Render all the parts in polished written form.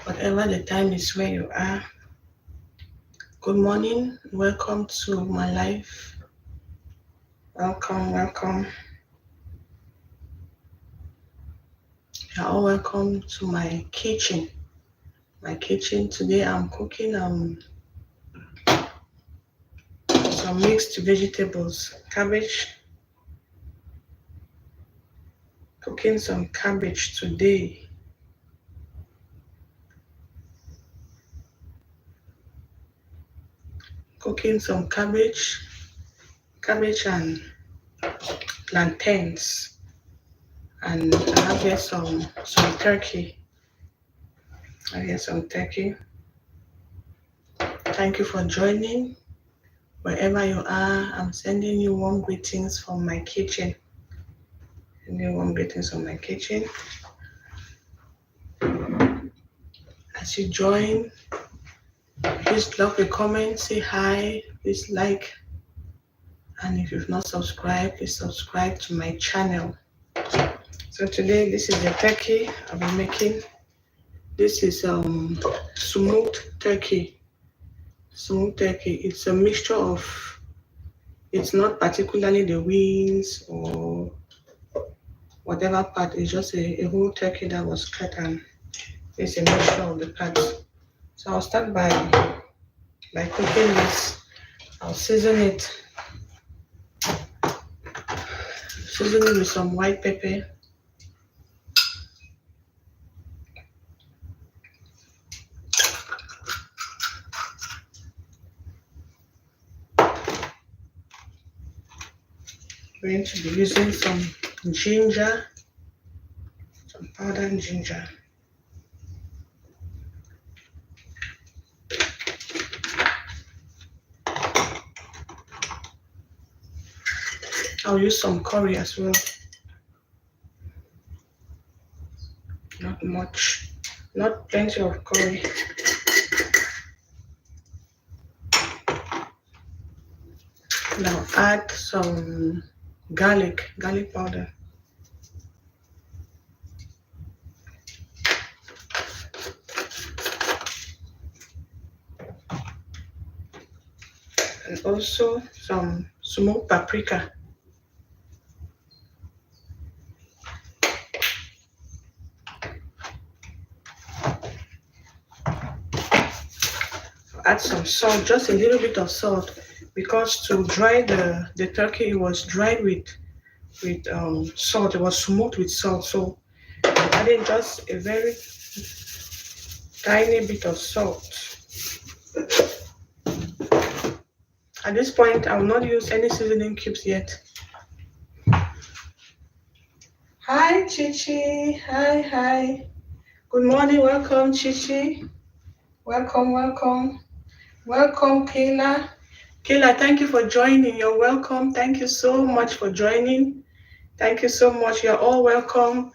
whatever the time is where you are. Good morning. Welcome to my life. Welcome. You're all welcome to my kitchen. Today I'm cooking some mixed vegetables, cabbage. Cooking some cabbage today. Cooking some cabbage and plantains. And I have here some turkey. Thank you for joining. Wherever you are, I'm sending you warm greetings from my kitchen. As you join, please drop a comment, say hi, please like, and if you've not subscribed, please subscribe to my channel. So today, this is the turkey I'll be making. This is smoked turkey. It's a mixture of, it's not particularly the wings or whatever part. It's just a whole turkey that was cut, and it's a mixture of the parts. So I'll start by cooking this. I'll season it with some white pepper. I'm going to be using some ginger, some powdered ginger. I'll use some curry as well. Not much, not plenty of curry. Now add some garlic powder. And also some smoked paprika. Add some salt, just a little bit of salt, because to dry the turkey, it was dried with salt. It was smoked with salt, so adding just a very tiny bit of salt. At this point, I will not use any seasoning cubes yet. Hi, Chichi. Hi. Good morning. Welcome, Chichi. Welcome, Kayla. Kayla, thank you for joining. You're welcome. Thank you so much for joining. Thank you so much. You're all welcome.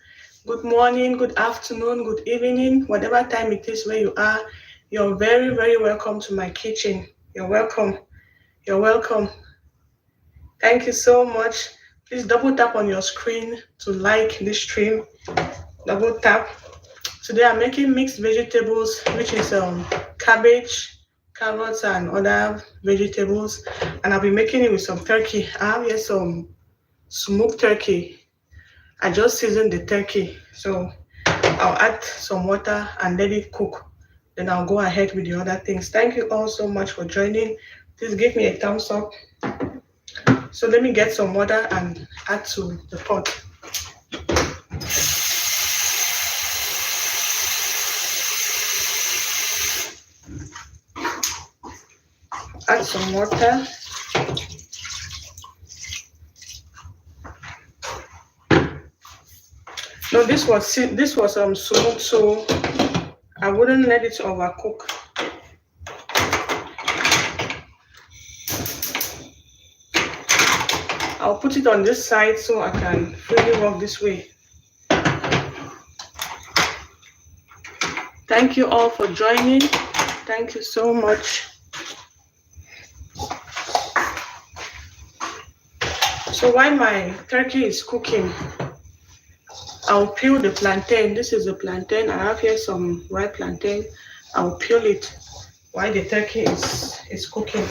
Good morning, good afternoon, good evening, whatever time it is where you are. You're very, very welcome to my kitchen. You're welcome. Thank you so much. Please double tap on your screen to like this stream. Double tap. Today I'm making mixed vegetables, which is cabbage, carrots, and other vegetables. And I'll be making it with some turkey. I have here some smoked turkey. I just seasoned the turkey. So I'll add some water and let it cook. Then I'll go ahead with the other things. Thank you all so much for joining. Please give me a thumbs up. So let me get some water and add to the pot. Add some water. No, this was smoked, so I wouldn't let it overcook. I'll put it on this side so I can freely walk this way. Thank you all for joining. Thank you so much. So while my turkey is cooking, I'll peel the plantain. This is the plantain. I have here some ripe plantain. I'll peel it while the turkey is cooking.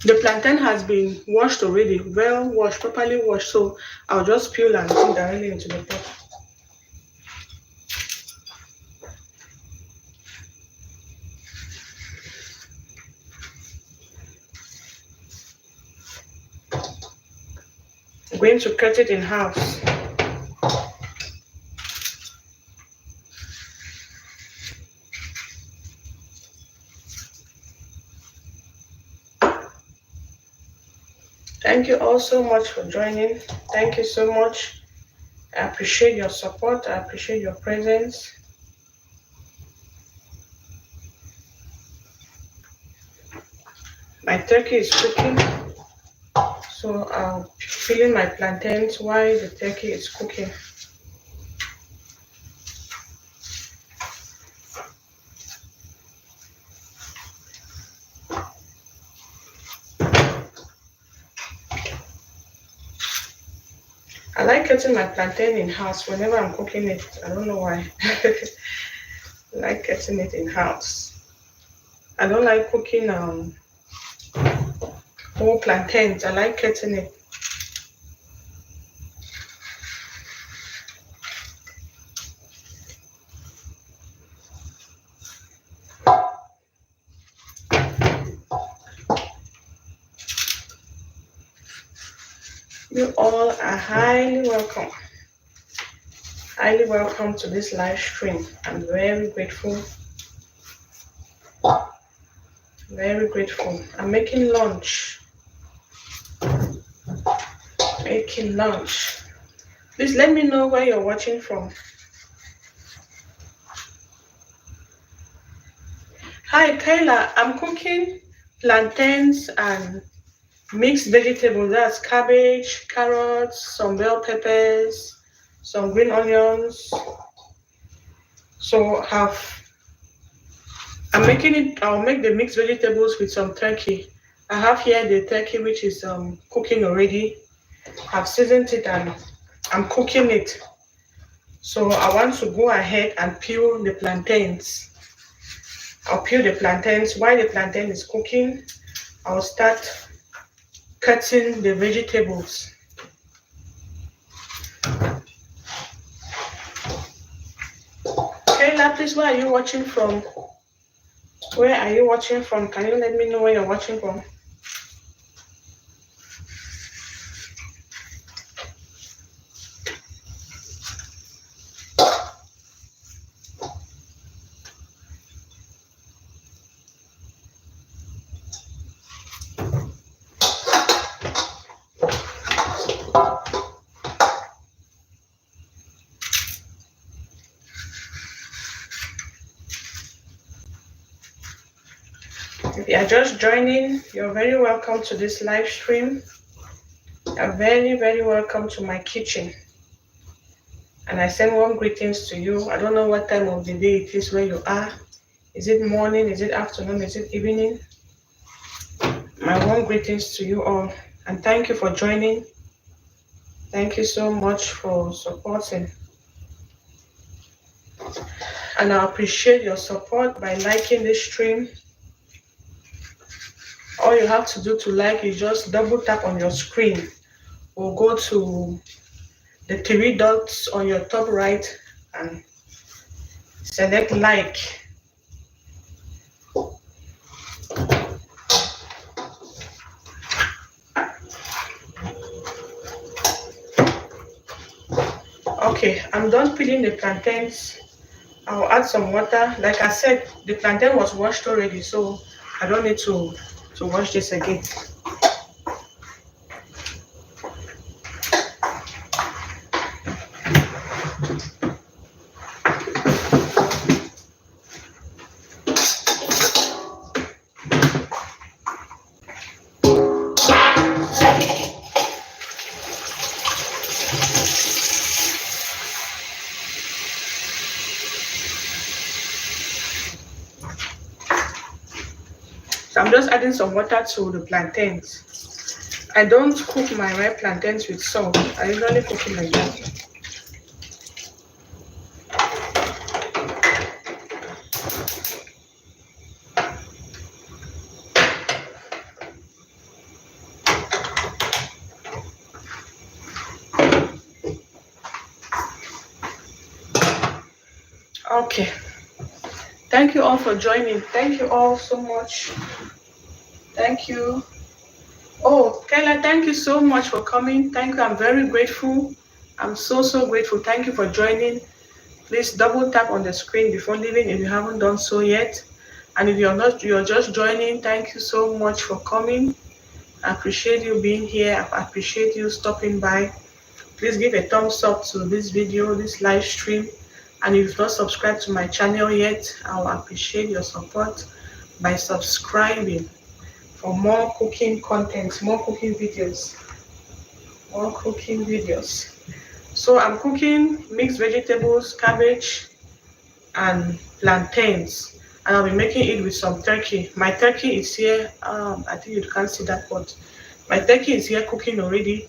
The plantain has been washed already, well washed, properly washed, so I'll just peel and put directly into the pot. I'm going to cut it in half. Thank you all so much for joining. Thank you so much. I appreciate your support. I appreciate your presence. My turkey is cooking, so I'll fill in my plantains while the turkey is cooking. I like cutting my plantain in halves whenever I'm cooking it. I don't know why. I like cutting it in halves. I don't like cooking whole plantains. I like cutting it. You all are highly welcome. Highly welcome to this live stream. I'm very grateful. Very grateful. I'm making lunch. Making lunch. Please let me know where you're watching from. Hi Kayla, I'm cooking plantains and mixed vegetables. That's cabbage, carrots, some bell peppers, some green onions. So I'm making it. I'll make the mixed vegetables with some turkey. I have here the turkey which is cooking already. I've seasoned it and I'm cooking it. So I want to go ahead and peel the plantains. I'll peel the plantains. While the plantain is cooking, I'll start cutting the vegetables. Kayla, please, where are you watching from? Where are you watching from? Can you let me know where you're watching from? If you are just joining, you're very welcome to this live stream. You're very, very welcome to my kitchen. And I send warm greetings to you. I don't know what time of the day it is where you are. Is it morning? Is it afternoon? Is it evening? My warm greetings to you all. And thank you for joining. Thank you so much for supporting. And I appreciate your support by liking this stream. All you have to do to like is just double tap on your screen or go to the three dots on your top right and select like. Okay, I'm done peeling the plantains. I'll add some water. Like I said, the plantain was washed already, so I don't need to wash this again. So I'm just adding some water to the plantains. I don't cook my ripe plantains with salt. I usually cook it like that. Okay. Thank you all for joining. Thank you all so much. Thank you. Oh, Kayla, thank you so much for coming. Thank you. I'm very grateful. I'm so grateful. Thank you for joining. Please double tap on the screen before leaving if you haven't done so yet. And if you're just joining, thank you so much for coming. I appreciate you being here. I appreciate you stopping by. Please give a thumbs up to this video, this live stream. And if you've not subscribed to my channel yet, I'll appreciate your support by subscribing for more cooking content, more cooking videos, more cooking videos. So I'm cooking mixed vegetables, cabbage, and plantains. And I'll be making it with some turkey. My turkey is here. I think you can't see that, but my turkey is here cooking already.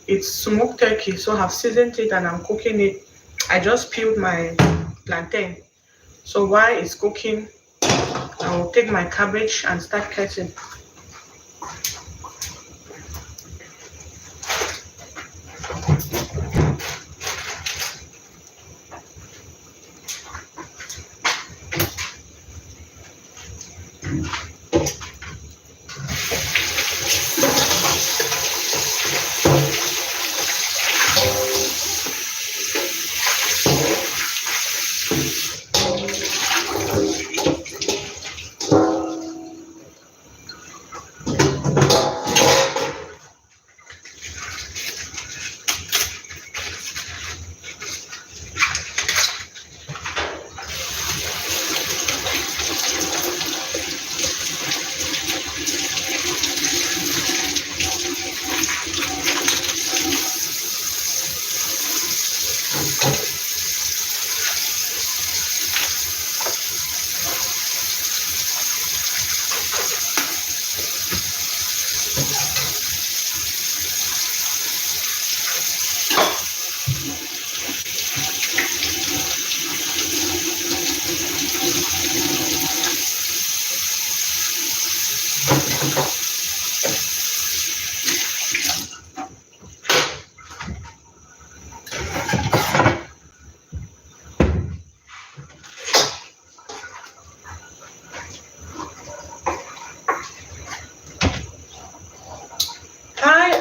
It's smoked turkey, so I've seasoned it and I'm cooking it. I just peeled my plantain. So while it's cooking, I will take my cabbage and start cutting.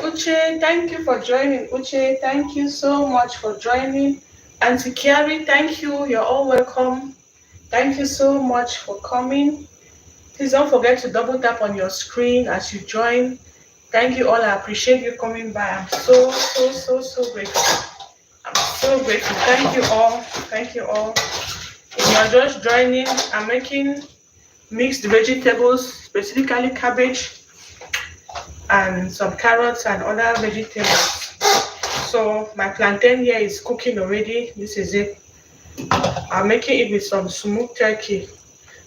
Uche, thank you for joining. Uche, thank you so much for joining. Auntie Kiari, thank you. You're all welcome. Thank you so much for coming. Please don't forget to double tap on your screen as you join. Thank you all. I appreciate you coming by. I'm so grateful. I'm so grateful. Thank you all. Thank you all. If you're just joining, I'm making mixed vegetables, specifically cabbage and some carrots and other vegetables. So my plantain here is cooking already. This is it. I'm making it with some smoked turkey.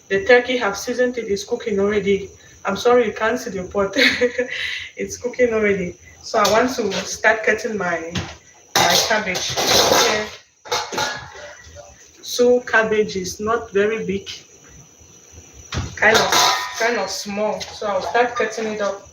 The turkey have seasoned it, is cooking already. I'm sorry you can't see the pot. It's cooking already. So I want to start cutting my cabbage. Yeah. So cabbage is not very big, kind of small. So I'll start cutting it up.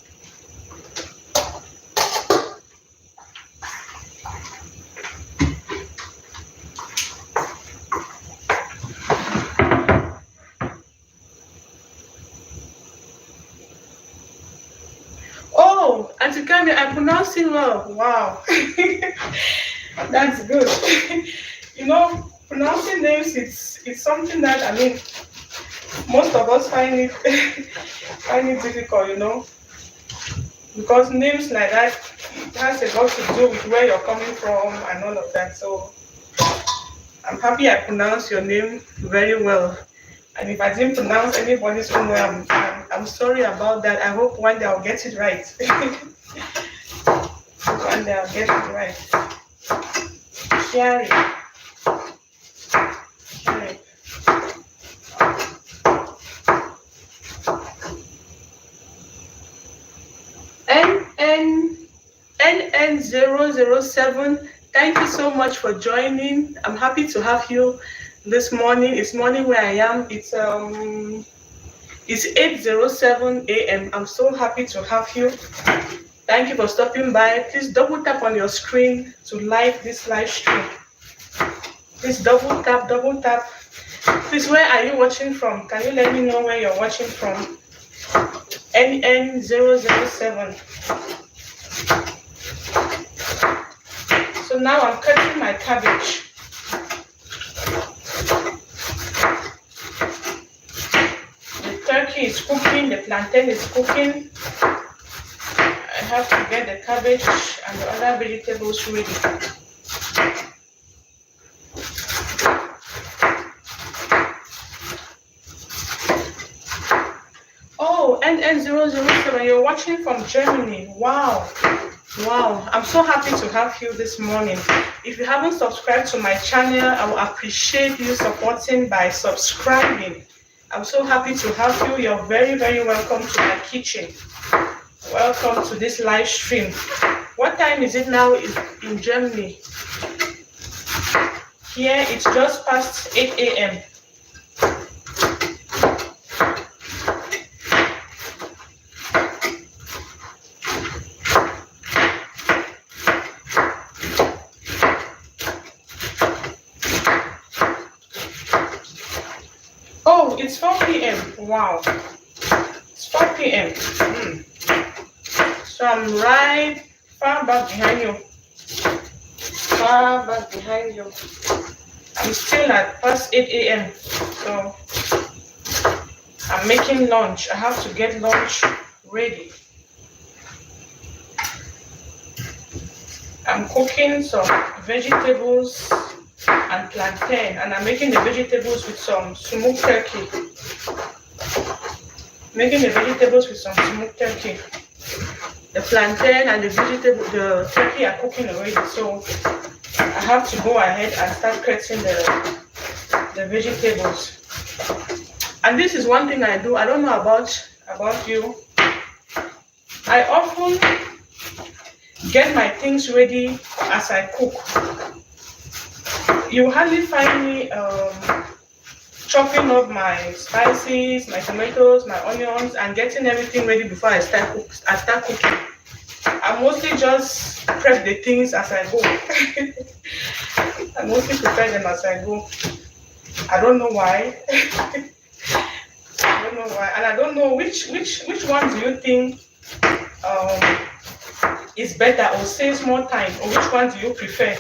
Oh, Auntie Kami, I pronounced it well. Wow. That's good. You know, pronouncing names, it's something that, I mean, most of us find it difficult, you know, because names like that has a lot to do with where you're coming from and all of that. So I'm happy I pronounced your name very well. And if I didn't pronounce anybody's own well, I'm sorry about that. I hope one day I'll get it right. One day I'll get it right. Sherry. N8007. Thank you so much for joining. I'm happy to have you this morning. It's morning where I am. It's 8:07 a.m. I'm so happy to have you. Thank you for stopping by. Please double tap on your screen to like this live stream. Please double tap, double tap. Please, where are you watching from? Can you let me know where you're watching from? NN007. So now I'm cutting my cabbage. The turkey is cooking, the plantain is cooking. I have to get the cabbage and the other vegetables ready. Oh, NN007, you're watching from Germany. Wow. Wow, I'm so happy to have you this morning. If you haven't subscribed to my channel, I will appreciate you supporting by subscribing. I'm so happy to have you. You're very, very welcome to my kitchen. Welcome to this live stream. What time is it now in Germany? Here it's just past 8 a.m. Oh, it's 4 p.m. Wow. It's 4 p.m. So I'm right far back behind you. Far back behind you. I'm still at past 8 a.m. So I'm making lunch. I have to get lunch ready. I'm cooking some vegetables and plantain, and I'm making the vegetables with some smoked turkey. Making the vegetables with some smoked turkey. The plantain and the turkey are cooking already, so I have to go ahead and start cutting the vegetables. And this is one thing I do. I don't know about you. I often get my things ready as I cook. You hardly find me chopping up my spices, my tomatoes, my onions, and getting everything ready before I start cooking. I mostly just prep the things as I go. I mostly prepare them as I go. I don't know why. I don't know why, and I don't know which one do you think is better or saves more time, or which one do you prefer?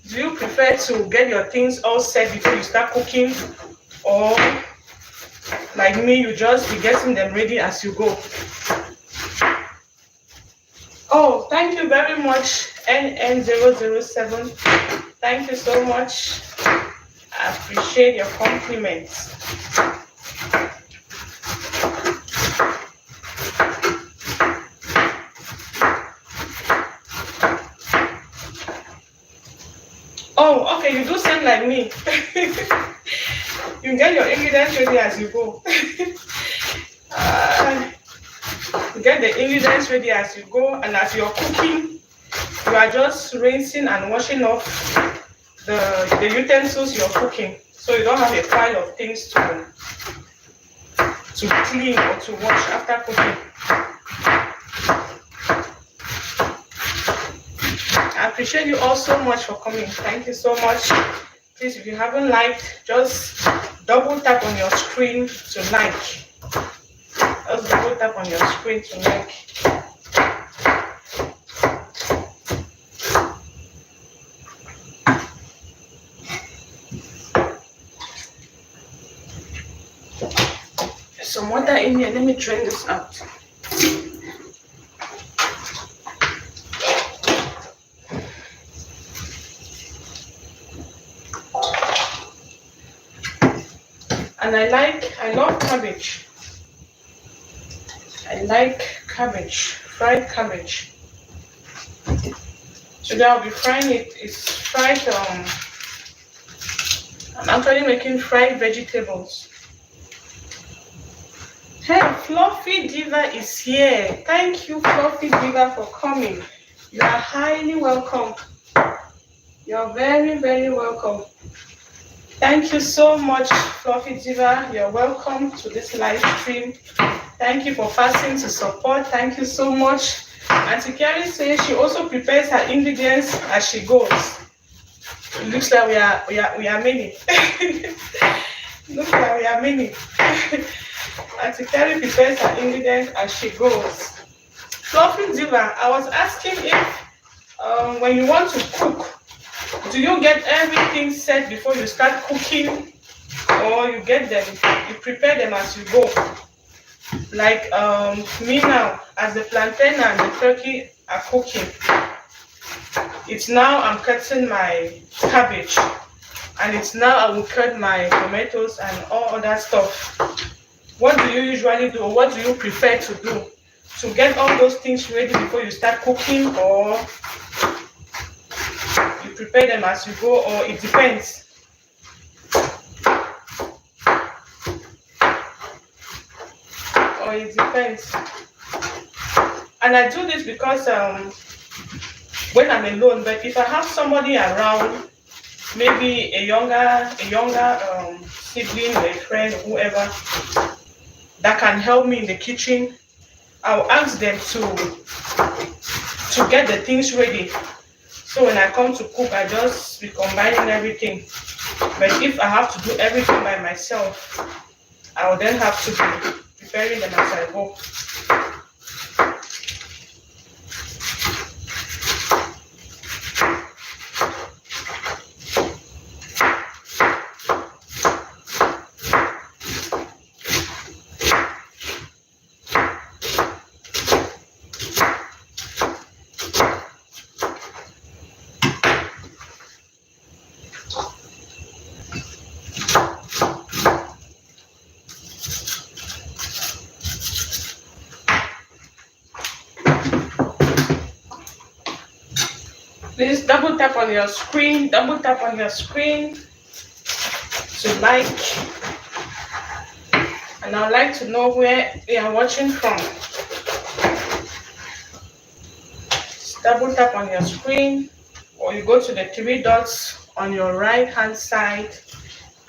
Do you prefer to get your things all set before you start cooking, or like me, you just be getting them ready as you go? Oh, thank you very much, NN007. Thank you so much. I appreciate your compliments. Oh, okay, you do same like me. You get your ingredients ready as you go. You get the ingredients ready as you go, and as you're cooking, you are just rinsing and washing off the utensils you're cooking, so you don't have a pile of things to clean or to wash after cooking. I appreciate you all so much for coming. Thank you so much. Please, if you haven't liked, just double tap on your screen to like. Just double tap on your screen to like. There's some water in here. Let me drain this out. And I love cabbage. I like cabbage, fried cabbage. Today I'll be frying it. It's fried, I'm actually making fried vegetables. Hey, Fluffy Diva is here. Thank you, Fluffy Diva, for coming. You are highly welcome. You're very, very welcome. Thank you so much, Fluffy Diva. You're welcome to this live stream. Thank you for passing to support. Thank you so much. Auntie Carrie says she also prepares her ingredients as she goes. It looks like we are many. Looks like we are many. Auntie Carrie prepares her ingredients as she goes. Fluffy Diva, I was asking if when you want to cook, do you get everything set before you start cooking, or you get them, you prepare them as you go? Like me now, as the plantain and the turkey are cooking, it's now I'm cutting my cabbage, and it's now I will cut my tomatoes and all other stuff. What do you usually do, or what do you prefer to do to get all those things ready before you start cooking, or you prepare them as you go, or it depends? Or it depends. And I do this because when I'm alone, but if I have somebody around, maybe a younger sibling or a friend or whoever that can help me in the kitchen, I'll ask them to get the things ready. So when I come to cook, I just be combining everything. But if I have to do everything by myself, I will then have to be preparing them as I go. Please double tap on your screen, to like. And I'd like to know where you are watching from. Just double tap on your screen, or you go to the three dots on your right hand side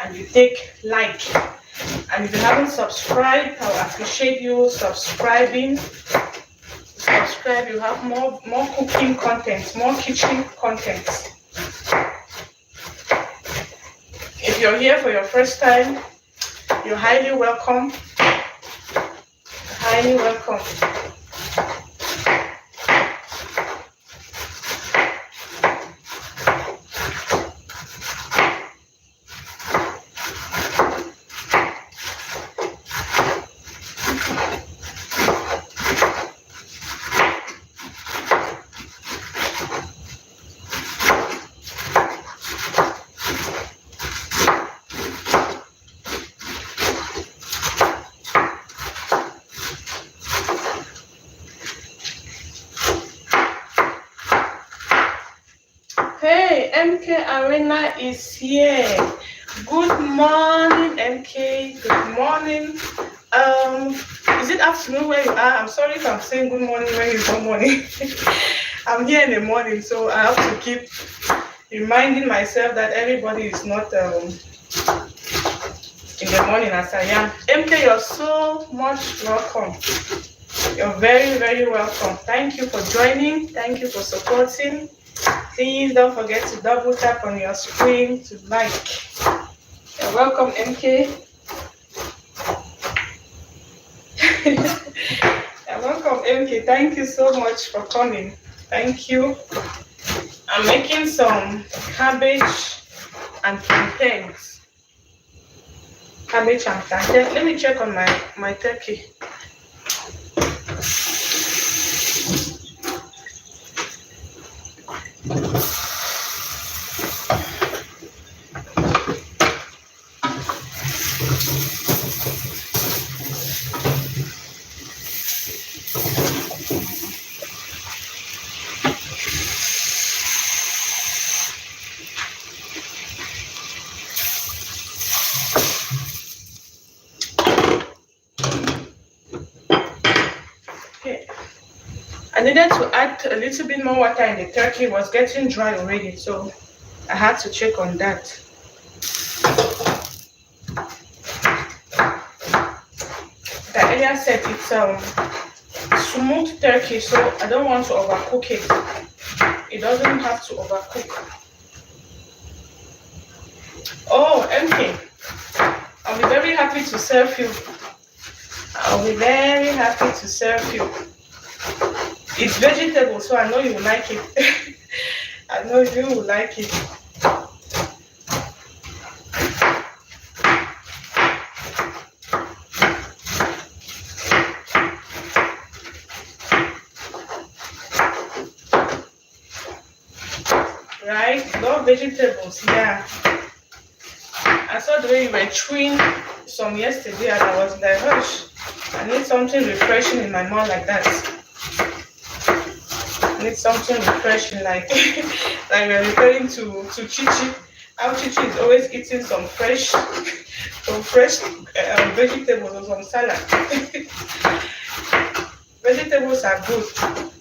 and you take like. And if you haven't subscribed, I will appreciate you subscribing. Subscribe, you have more cooking content, more kitchen content. If you're here for your first time, you're highly welcome. Highly welcome. Hey, MK Arena is here. Good morning, MK. Good morning. Is it afternoon where you are? I'm sorry if I'm saying good morning when it's not morning. I'm here in the morning, so I have to keep reminding myself that everybody is not in the morning as I am. MK, you're so much welcome. You're very, very welcome. Thank you for joining. Thank you for supporting. Please don't forget to double tap on your screen to like. You're welcome, MK. You're welcome, MK. Thank you so much for coming. Thank you. I'm making some cabbage and plantains. Cabbage and plantains. Let me check on my turkey. needed to add a little bit more water in the turkey. It was getting dry already, so I had to check on that. Like I earlier said, it's smooth turkey, so I don't want to overcook it. It doesn't have to overcook. Oh, empty. I'll be very happy to serve you. I'll be very happy to serve you. It's vegetable, so I know you will like it. I know you will like it. Right? Love vegetables, yeah. I saw the way you were chewing some yesterday and I was like, gosh, I need something refreshing in my mouth like that. I need something refreshing like like we're referring to Chichi. How Chichi is always eating some fresh vegetables or some salad. Vegetables are good.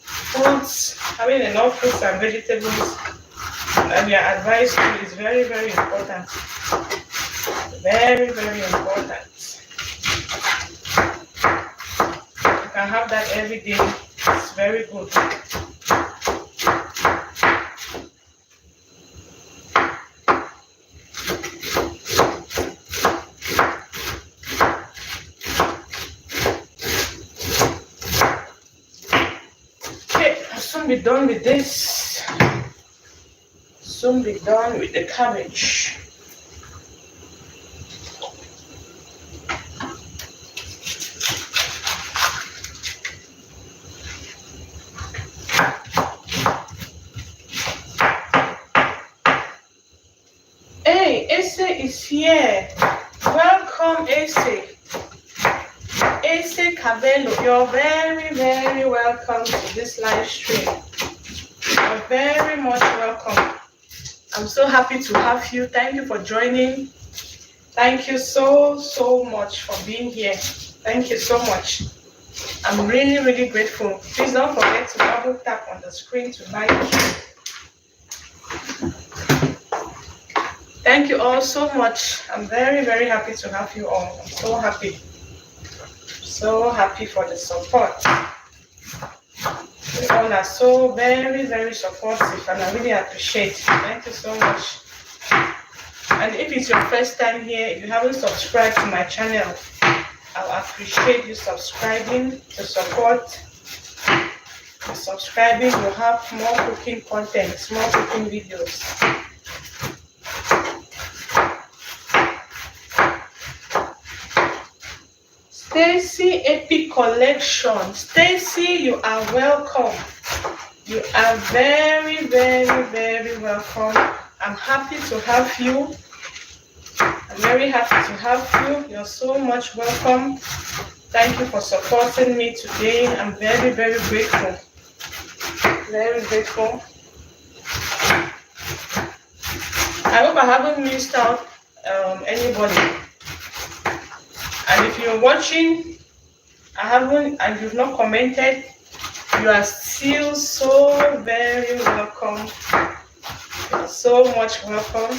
Fruits, having enough fruits and vegetables and your advice to is very, very important. Very, very important. You can have that every day. It's very good. Okay, I'll soon be done with this. Soon be done with the cabbage. Hey, Ese is here. Welcome, Ese. Ese Cabello, you're very, very welcome to this live stream. You're very much welcome. I'm so happy to have you. Thank you for joining. Thank you so, so much for being here. Thank you so much. I'm really, really grateful. Please don't forget to double tap on the screen to like. Thank you all so much. I'm very, very happy to have you all. I'm so happy. So happy for the support. You all are so very, very supportive and I really appreciate it. Thank you so much. And if it's your first time here, if you haven't subscribed to my channel, I'll appreciate you subscribing to support. By subscribing, you'll have more cooking content, more cooking videos. Stacy Epic Collection. Stacy, you are welcome. You are very, very, very welcome. I'm happy to have you. I'm very happy to have you. You're so much welcome. Thank you for supporting me today. I'm very, very grateful. Very grateful. I hope I haven't missed out anybody. And if you're watching, and you've not commented, you are still so very welcome. You're so much welcome.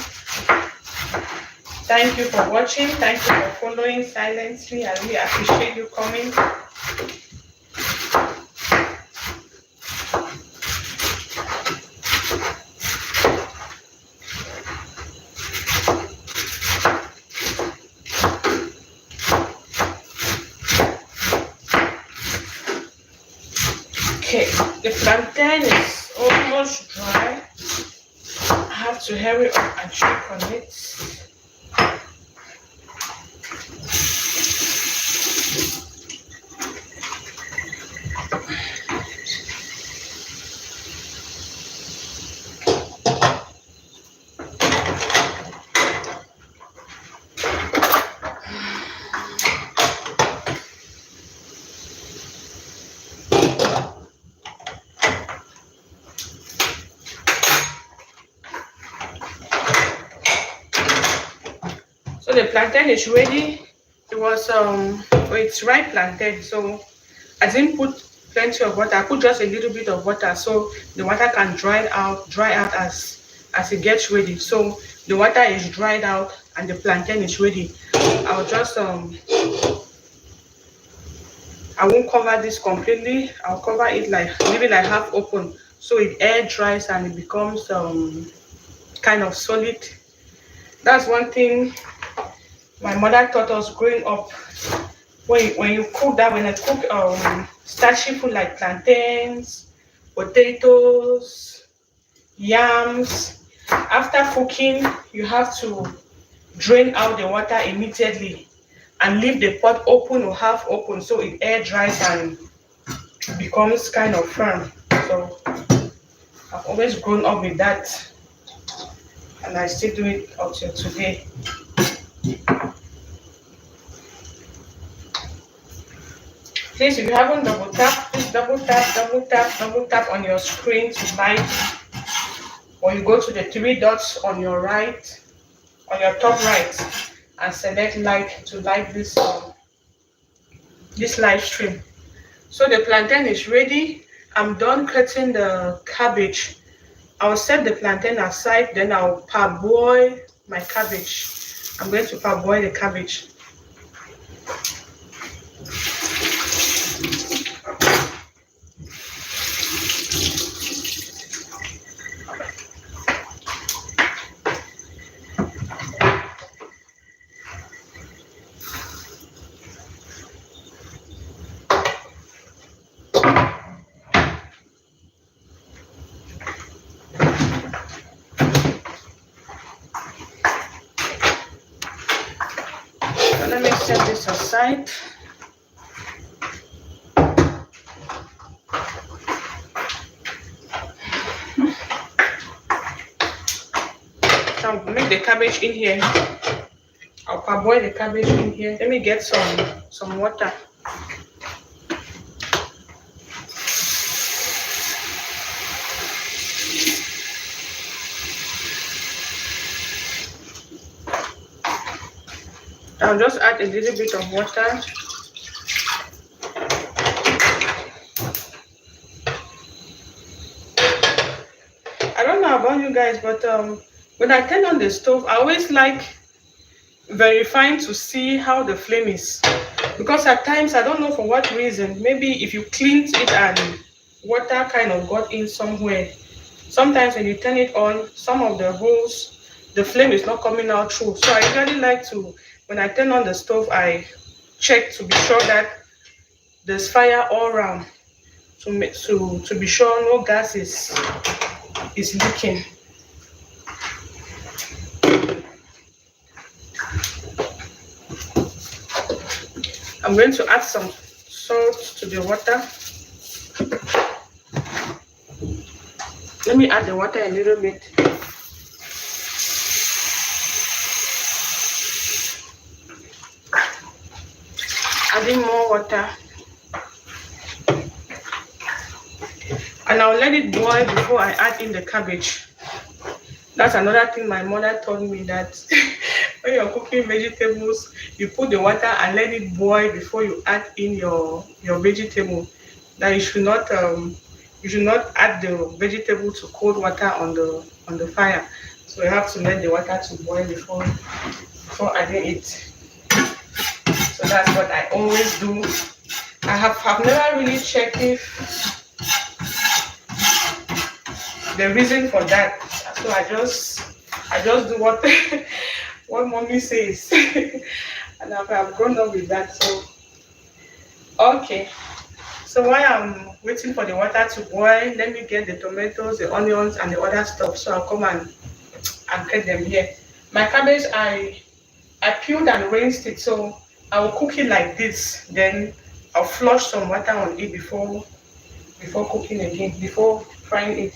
Thank you for watching. Thank you for following silently. I really appreciate you coming. Okay, the plantain is almost dry. I have to hurry up and check on it. So the plantain is ready. It was it's ripe plantain, so I didn't put plenty of water. I put just a little bit of water so the water can dry out as it gets ready. So the water is dried out and the plantain is ready. I'll just I won't cover this completely. I'll cover it like leave it like half open so it air dries and it becomes kind of solid. That's one thing my mother taught us growing up. When you cook that, when I cook starchy food like plantains, potatoes, yams, after cooking you have to drain out the water immediately and leave the pot open or half open so it air dries and becomes kind of firm. So I've always grown up with that and I still do it until today. Please, if you haven't double tap, please double tap on your screen to like, or you go to the three dots on your right, on your top right, and select like to like this live stream. So the plantain is ready. I'm done cutting the cabbage. I'll set the plantain aside, then I'll parboil my cabbage. I'm going to parboil the cabbage. Let me set this aside. So I'll make the cabbage in here. I'll parboil the cabbage in here. Let me get some water. I'll just add a little bit of water. I don't know about you guys, but when I turn on the stove, I always like verifying to see how the flame is. Because at times, I don't know for what reason, maybe if you cleaned it and water kind of got in somewhere. Sometimes when you turn it on, some of the holes, the flame is not coming out through. So I usually like to, when I turn on the stove, I check to be sure that there's fire all around to be sure no gas is leaking. I'm going to add some salt to the water. Let me add the water a little bit. Adding more water. And I'll let it boil before I add in the cabbage. That's another thing my mother told me, that when you're cooking vegetables, you put the water and let it boil before you add in your vegetable. That you should not add the vegetable to cold water on the fire. So you have to let the water to boil before adding it. So that's what I always do. I have never really checked if the reason for that. So I just do what what mommy says, and I've grown up with that. So okay. So while I'm waiting for the water to boil, let me get the tomatoes, the onions, and the other stuff. So I'll come and cut them here. My cabbage, I peeled and rinsed it. So I will cook it like this. Then I'll flush some water on it before cooking again, before frying it.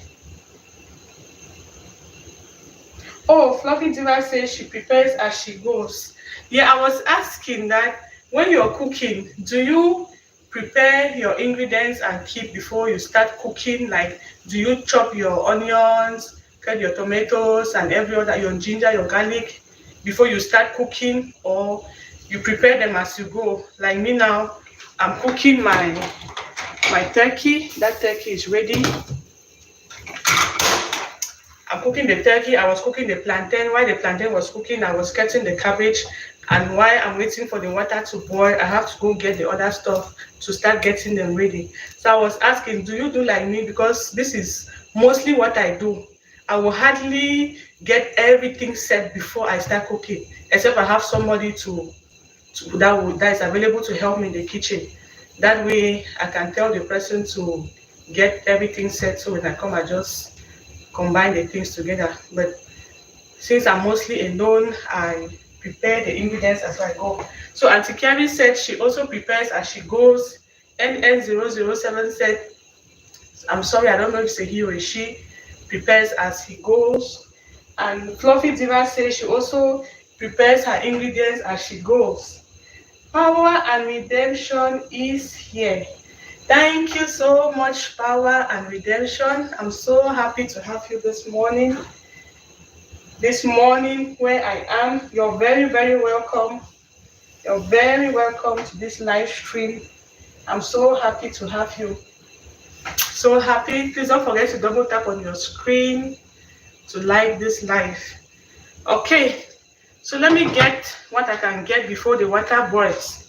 Oh, Fluffy Diva says she prepares as she goes. Yeah, I was asking that when you're cooking, do you prepare your ingredients and keep before you start cooking? Like, do you chop your onions, cut your tomatoes and every other, your ginger, your garlic before you start cooking, or you prepare them as you go? Like me now, I'm cooking my my turkey. That turkey is ready. I'm cooking the turkey. I was cooking the plantain. While the plantain was cooking, I was cutting the cabbage. And while I'm waiting for the water to boil, I have to go get the other stuff to start getting them ready. So I was asking, do you do like me? Because this is mostly what I do. I will hardly get everything set before I start cooking, except I have somebody that is available to help me in the kitchen. That way I can tell the person to get everything set, so when I come I just combine the things together. But since I'm mostly alone, I prepare the ingredients as I go. So Auntie Carrie said she also prepares as she goes. NN007 said, I'm sorry, I don't know if it's a he or a she, prepares as he goes. And Fluffy Diva says she also prepares her ingredients as she goes. Power and redemption is here. Thank you so much, Power and Redemption. I'm so happy to have you this morning. This morning where I am, you're very, very welcome. You're very welcome to this live stream. I'm so happy to have you. So happy. Please don't forget to double tap on your screen to like this live. Okay, so let me get what I can get before the water boils.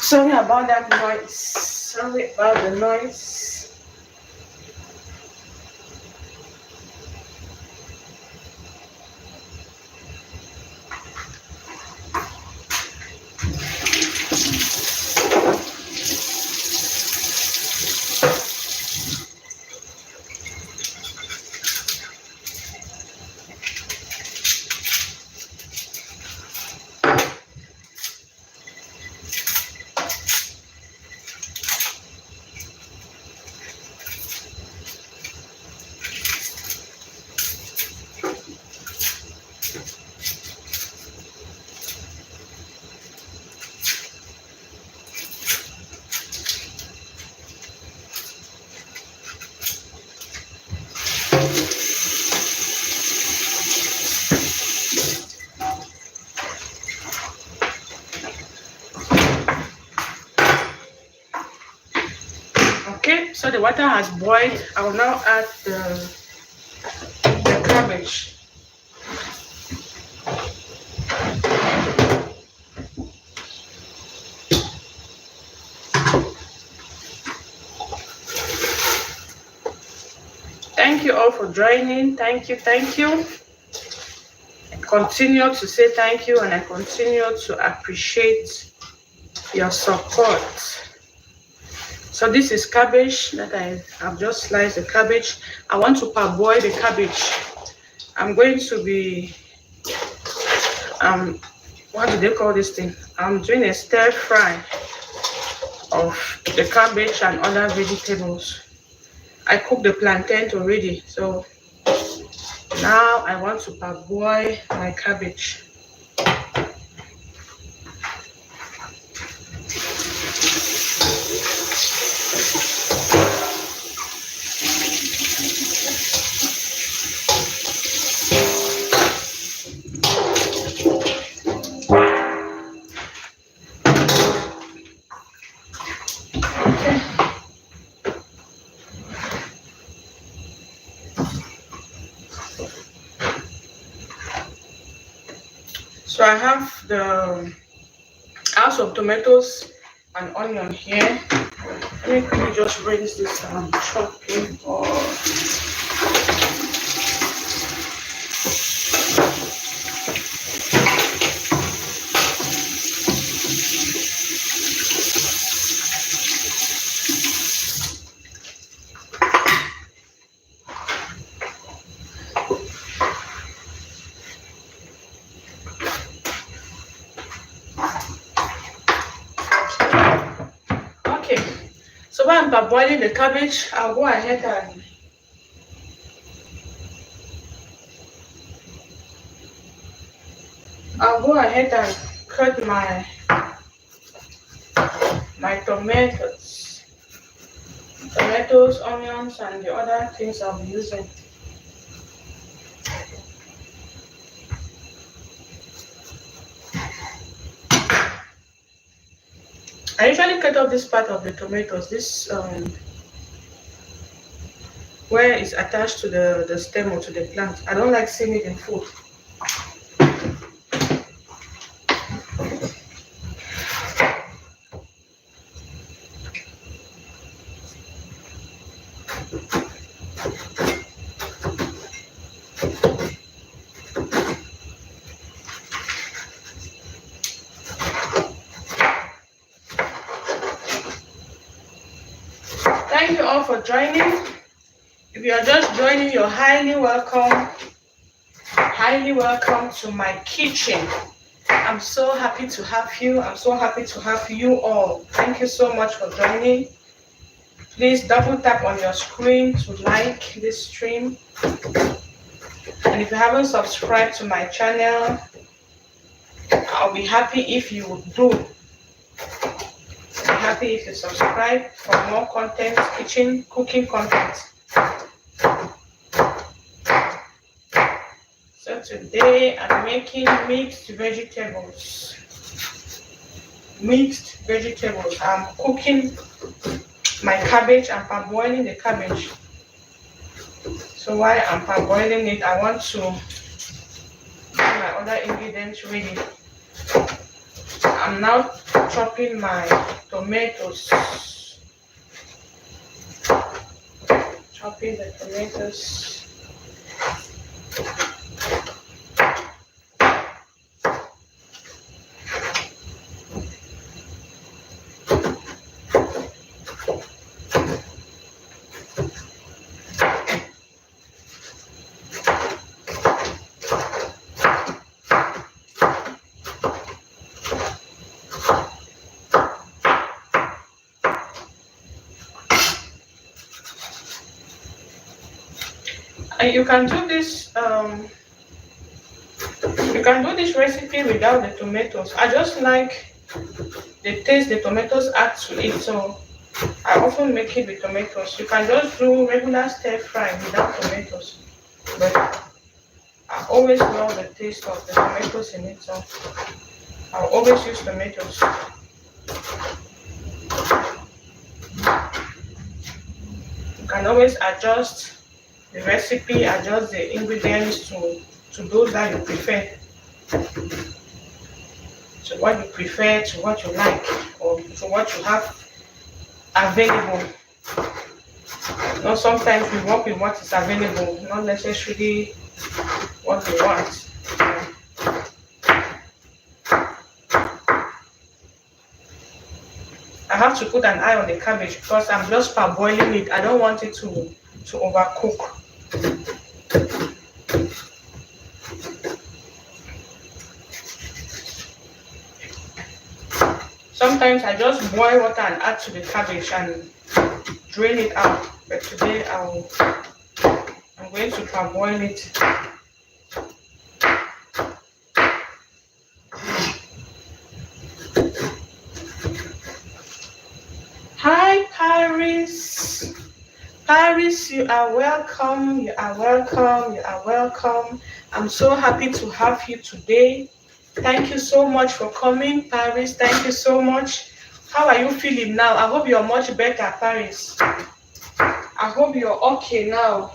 Sorry about that noise. Sorry about the noise. Okay, so the water has boiled. I will now add the cabbage. Thank you all for joining. Thank you, thank you. I continue to say thank you, and I continue to appreciate your support. So this is cabbage that I have just sliced the cabbage. I want to parboil the cabbage. I'm going to be what do they call this thing? I'm doing a stir fry of the cabbage and other vegetables. I cooked the plantain already, so now I want to parboil my cabbage. I have some tomatoes and onion here. Let me quickly just rinse this chopping or okay. So while I'm parboiling the cabbage, I'll go ahead and cut my tomatoes, onions, and the other things I'll be using. I usually cut off this part of the tomatoes, this where it's attached to the stem or to the plant. I don't like seeing it in food. Thank you all for joining. If you are just joining, you're highly welcome to my kitchen. I'm so happy to have you. I'm so happy to have you all. Thank you so much for joining. Please double tap on your screen to like this stream. And if you haven't subscribed to my channel, I'll be happy if you do. I'm happy if you subscribe for more content, kitchen, cooking content. So today I'm making mixed vegetables. I'm cooking my cabbage. I'm parboiling the cabbage. So while I'm parboiling it, I want to get my other ingredients ready. I'm now chopping my tomatoes. Chopping the tomatoes. And you can do this recipe without the tomatoes. I just like the taste the tomatoes add to it, so I often make it with tomatoes. You can just do regular stir fry without tomatoes, but I always love the taste of the tomatoes in it, so I'll always use tomatoes. You can always adjust the recipe, adjust the ingredients to those that you prefer, to what you prefer, to what you like, or to what you have available. You know, sometimes we work with what is available, not necessarily what we want. I have to put an eye on the cabbage because I'm just parboiling it. I don't want it to overcook. Sometimes I just boil water and add to the cabbage and drain it out. But today I'm going to parboil it. Hi Paris. Paris, you are welcome. You are welcome. You are welcome. I'm so happy to have you today. Thank you so much for coming, Paris. Thank you so much. How are you feeling now? I hope you're much better, Paris. I hope you're okay now.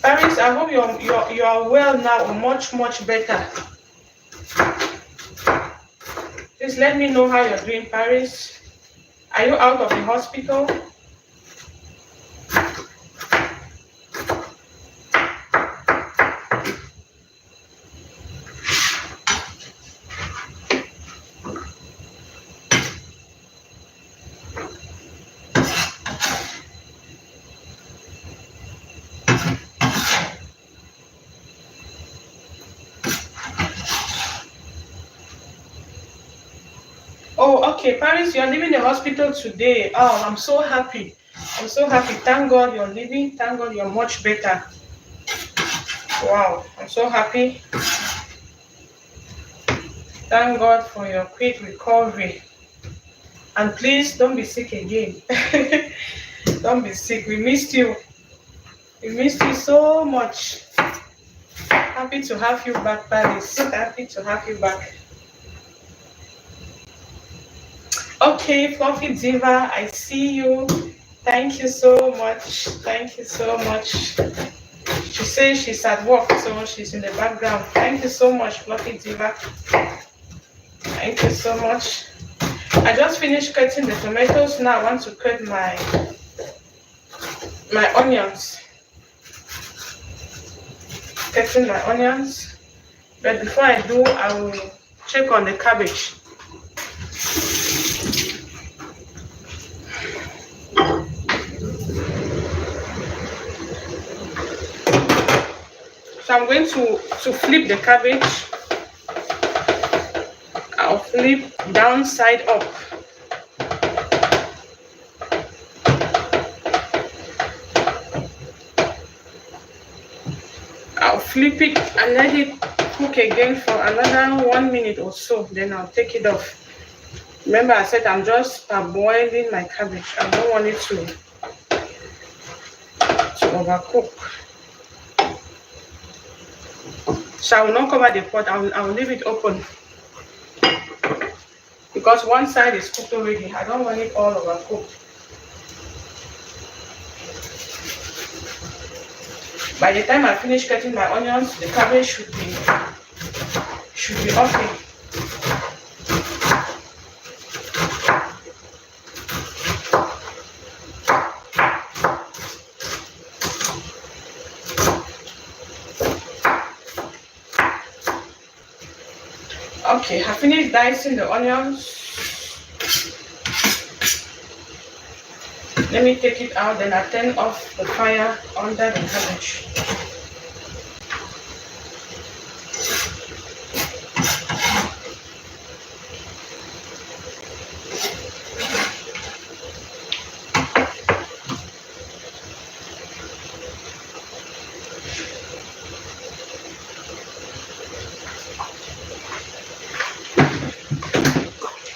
Paris, I hope you're well now, or much better. Please let me know how you're doing, Paris. Are you out of the hospital? Oh, okay, Paris, you're leaving the hospital today. Oh, I'm so happy. I'm so happy. Thank God you're leaving. Thank God you're much better. Wow, I'm so happy. Thank God for your quick recovery. And please don't be sick again. Don't be sick. We missed you. We missed you so much. Happy to have you back, Paris. Happy to have you back. Okay, Fluffy Diva, I see you. Thank you so much. Thank you so much. She says she's at work, so she's in the background. Thank you so much, Fluffy Diva. Thank you so much. I just finished cutting the tomatoes. Now I want to cut my onions. Cutting my onions. But before I do, I will check on the cabbage. So I'm going to flip the cabbage. I'll flip down side up. I'll flip it and let it cook again for another 1 minute or so. Then I'll take it off. Remember, I said I'm just parboiling my cabbage. I don't want it to overcook. So I will not cover the pot. I will leave it open because one side is cooked already. I don't want it all overcooked. By the time I finish cutting my onions, the cabbage should be okay. Okay, I finished dicing the onions. Let me take it out, then I turn off the fire under the cabbage.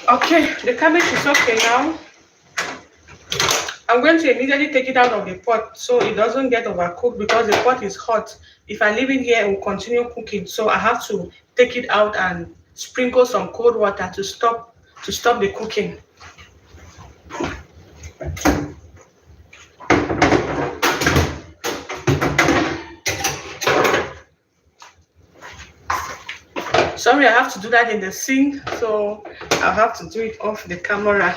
Okay, the cabbage is okay now. I'm going to immediately take it out of the pot so it doesn't get overcooked because the pot is hot. If I leave it here, it will continue cooking. So I have to take it out and sprinkle some cold water to stop the cooking. Sorry, I have to do that in the sink, so I'll have to do it off the camera.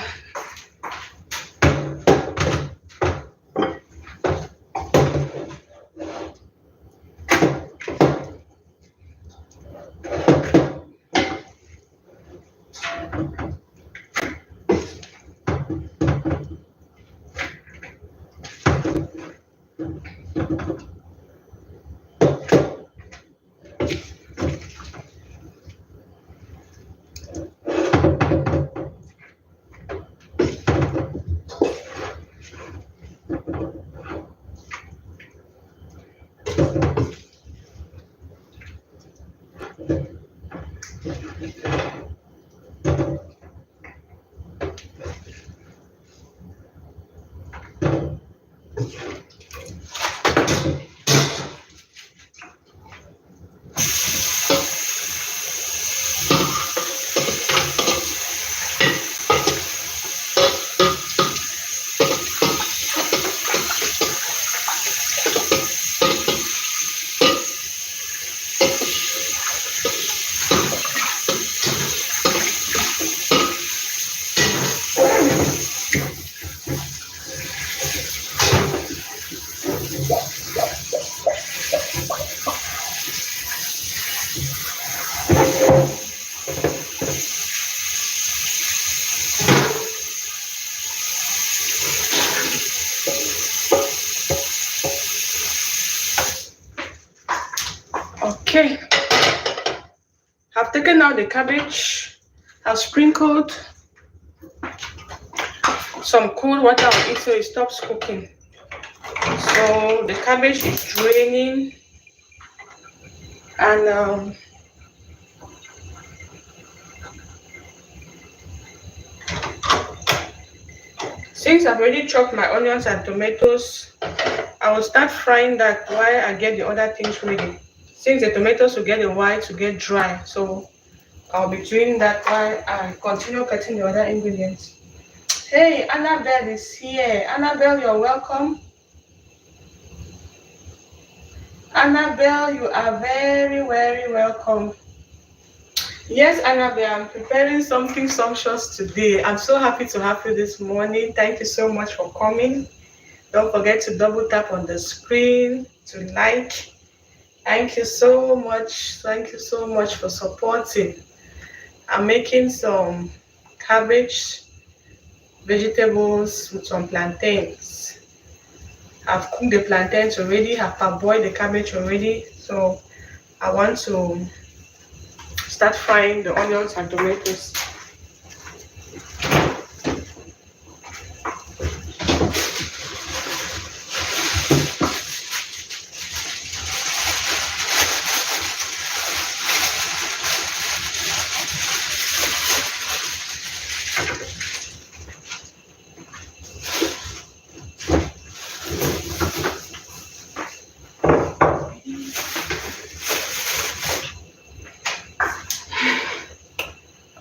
Okay, I've taken out the cabbage. I've sprinkled some cold water on it so it stops cooking. So the cabbage is draining, and since I've already chopped my onions and tomatoes, I will start frying that while I get the other things ready. Since the tomatoes will get a while to get dry, so I'll be doing that while I continue cutting the other ingredients. Hey, Annabelle is here. Annabelle, you're welcome. Annabelle, you are very, very welcome. Yes, Annabelle, I'm preparing something sumptuous today. I'm so happy to have you this morning. Thank you so much for coming. Don't forget to double tap on the screen to like. Thank you so much. Thank you so much for supporting. I'm making some cabbage, vegetables with some plantains. I've cooked the plantains already. I've parboiled the cabbage already. So I want to start frying the onions and tomatoes.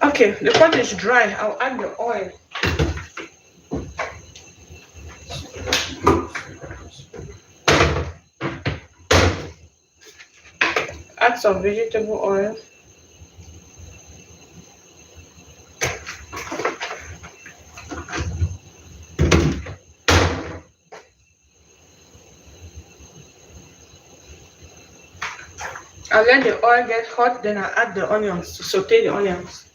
Okay, the pot is dry. I'll add the oil. Add some vegetable oil. I'll let the oil get hot, then I'll add the onions to saute the onions.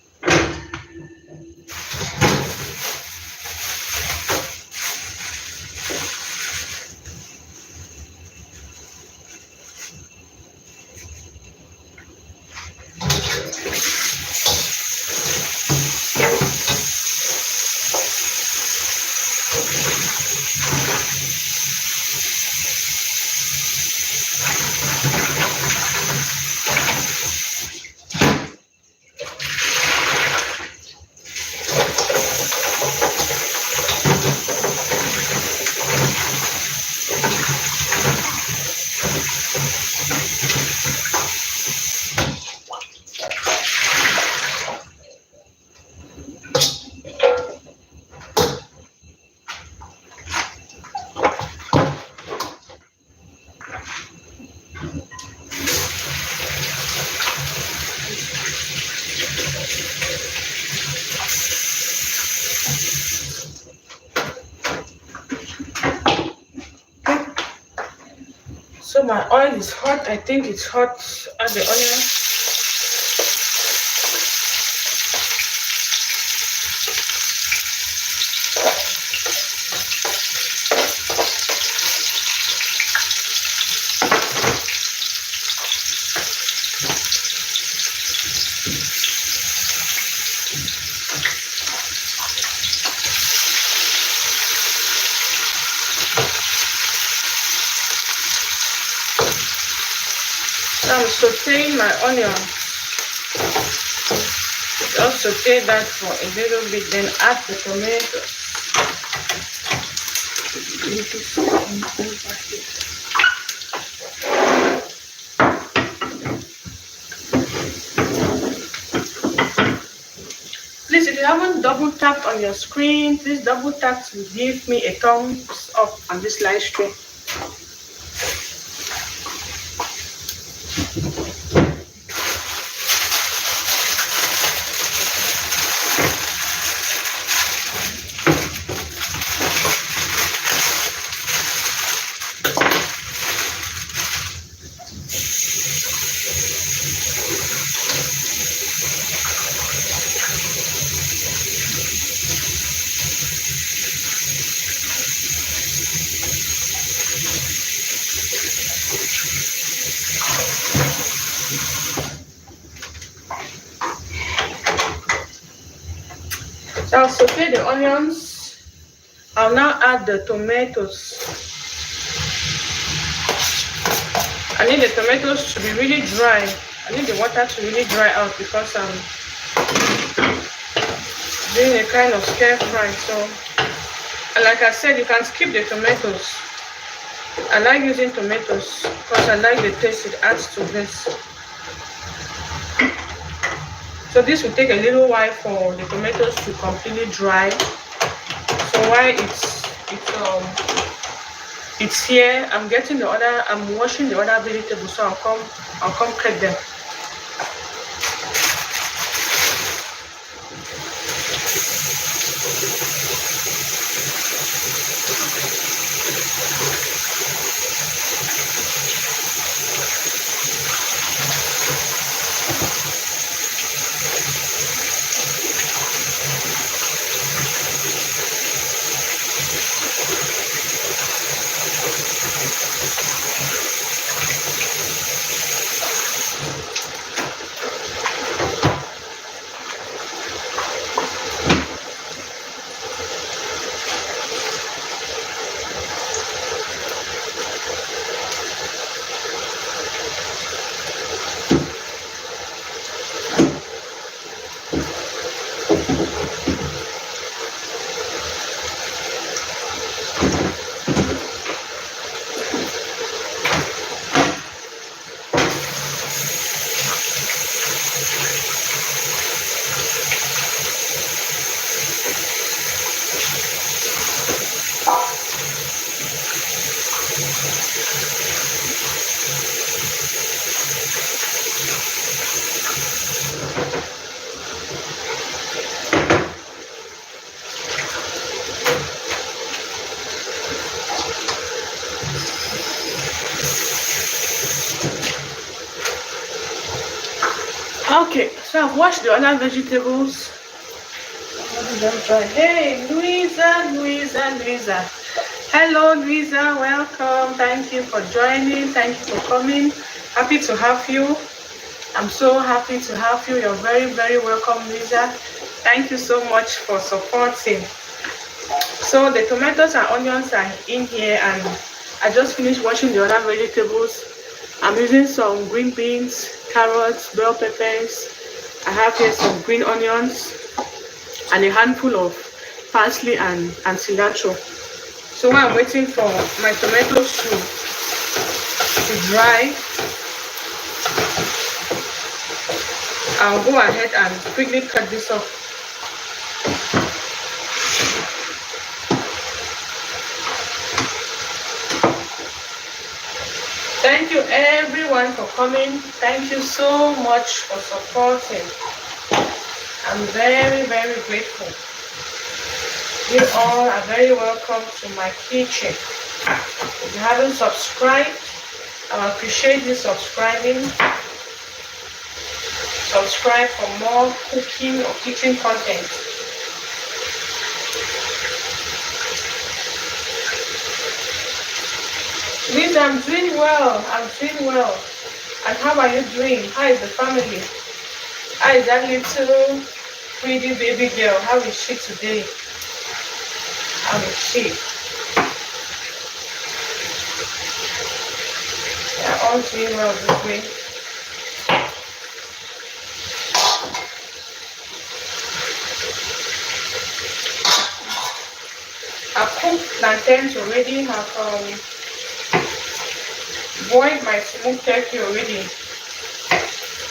So my oil is hot. I think it's hot. Add the onion. I'm sauteing my onion. Just saute that for a little bit, then add the tomatoes. Please, if you haven't double tapped on your screen, please double tap to give me a thumbs up on this live stream. So I'll saute the onions. I'll now add the tomatoes. I need the tomatoes to be really dry. I need the water to really dry out because I'm doing a kind of stir fry. So, and like I said, you can skip the tomatoes. I like using tomatoes because I like the taste it adds to this. So this will take a little while for the tomatoes to completely dry. So while it's here, I'm washing the other vegetables, so I'll come cut them. Okay, so I've washed the other vegetables. Hey, Louisa. Hello, Louisa. Welcome. Thank you for joining. Thank you for coming. Happy to have you. I'm so happy to have you. You're very, very welcome, Louisa. Thank you so much for supporting. So the tomatoes and onions are in here, and I just finished washing the other vegetables. I'm using some green beans, carrots, bell peppers. I have here some green onions and a handful of parsley and cilantro. So while I'm waiting for my tomatoes to dry, I'll go ahead and quickly cut this up. Thank you everyone for coming. Thank you so much for supporting. I'm very, very grateful. You all are very welcome to my kitchen. If you haven't subscribed, I appreciate you subscribing. Subscribe for more cooking or kitchen content. Liz, I'm doing well. And how are you doing? How is the family? How is that little pretty baby girl? How is she today? How is she? They are all doing well this way. I've cooked plantains already. I've boiled my smoked turkey already.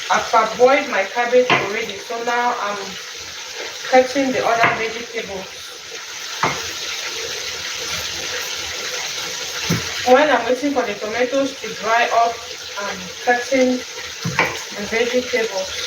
I've parboiled my cabbage already. So now I'm cutting the other vegetables. While I'm waiting for the tomatoes to dry up, I'm cutting the vegetables.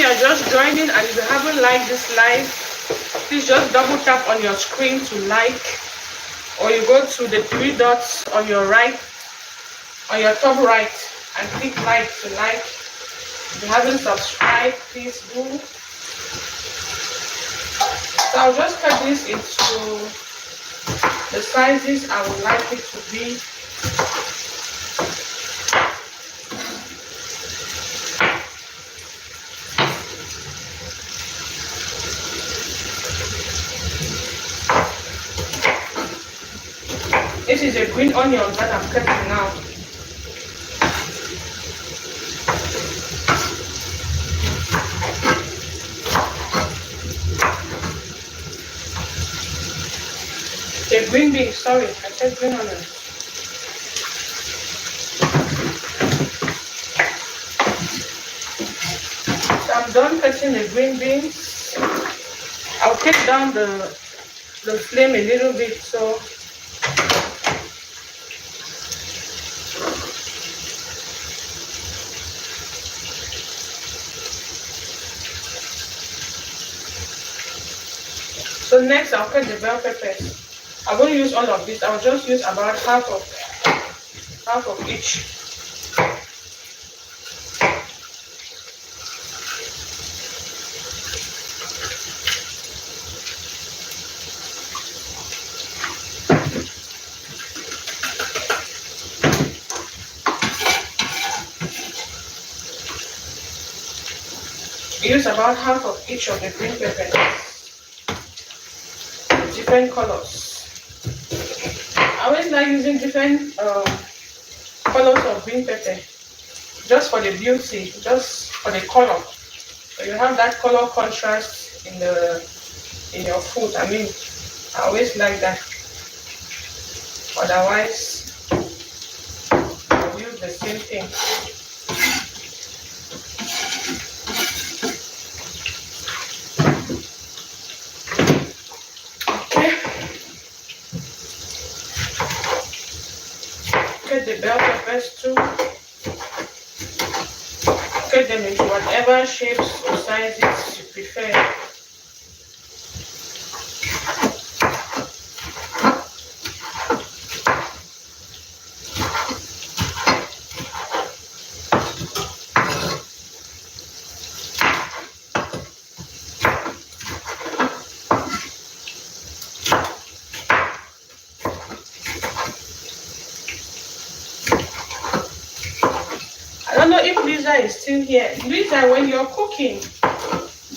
you're just joining and if you haven't liked this live, please just double tap on your screen to like, or you go to the three dots on your right, on your top right, and click like to like. If you haven't subscribed, please do. So I'll just cut this into the sizes I would like it to be. This is a green onion that I'm cutting now. The green beans, sorry, I said green onion. So I'm done cutting the green beans. I'll take down the flame a little bit so next I'll cut the bell peppers. I won't use all of this. I'll just use about half of each. Use about half of each of the green peppers. Different colors. I always like using different colors of green pepper, just for the beauty, just for the color. So you have that color contrast in your food. I mean, I always like that. Otherwise, I'll use the same thing. The bell peppers too. Cut them into whatever shapes or sizes you prefer. I don't know if Lisa is still here. Lisa, when you're cooking,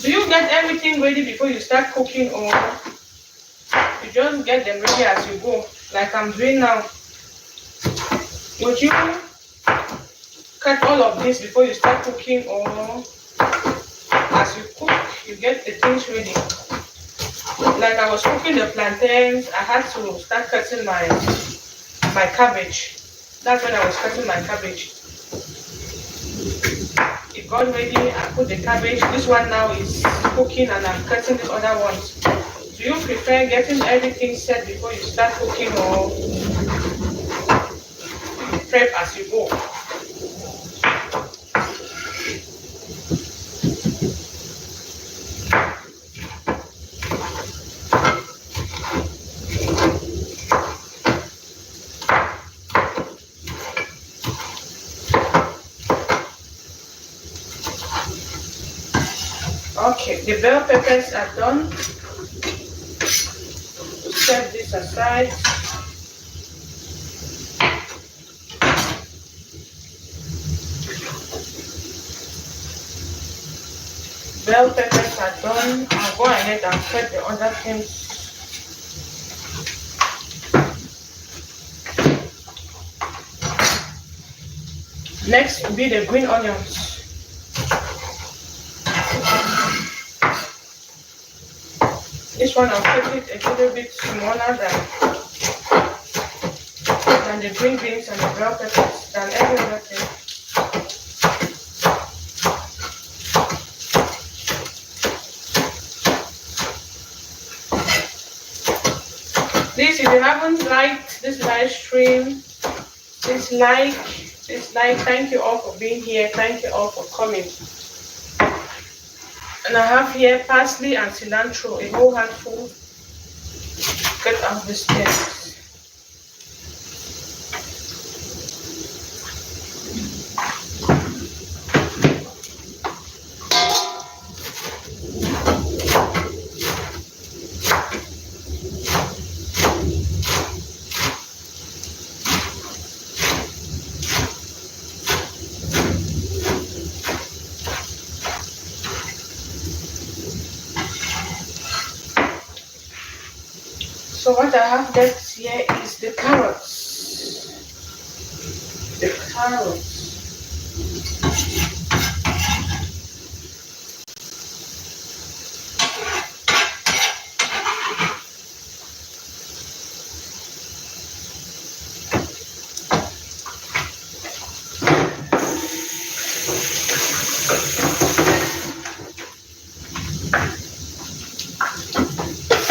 do you get everything ready before you start cooking, or you just get them ready as you go, like I'm doing now? Would you cut all of this before you start cooking, or as you cook, you get the things ready? Like I was cooking the plantains, I had to start cutting my cabbage. That's when I was cutting my cabbage. It got ready, I put the cabbage. This one now is cooking and I'm cutting the other ones. Do you prefer getting everything set before you start cooking, or prep as you go? Okay, the bell peppers are done. Set this aside. Bell peppers are done. I'll go ahead and cut the other things. Next will be the green onions. This one I'll cut it a little bit smaller than the green beans and the bell peppers, than every other thing. Please, if you haven't liked this live stream, please like, thank you all for being here, thank you all for coming. And I have here parsley and cilantro, a whole handful. Get out the stems. So what I have left here is the carrots. The carrots.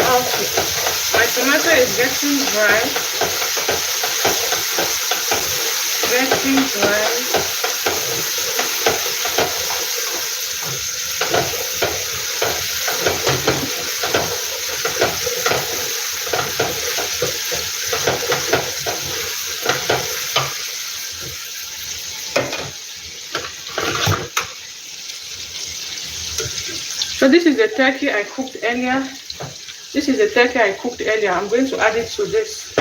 Okay. My tomato is getting dry. Getting dry. So this is the turkey I cooked earlier. This is the turkey I cooked earlier. I'm going to add it to this.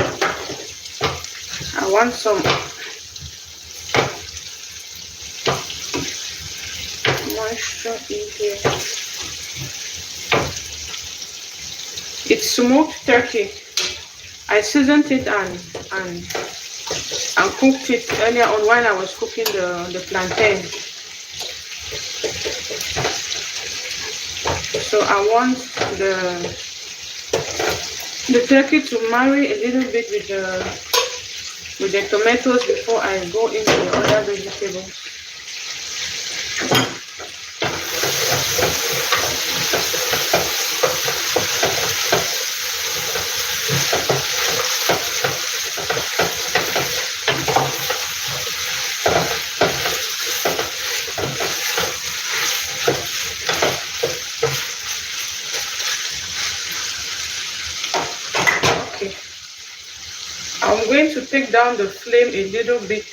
I want some moisture in here. It's smoked turkey. I seasoned it and cooked it earlier on while I was cooking the plantain. So I want the turkey to marry a little bit with the tomatoes before I go into the other vegetables. I'm going to take down the flame a little bit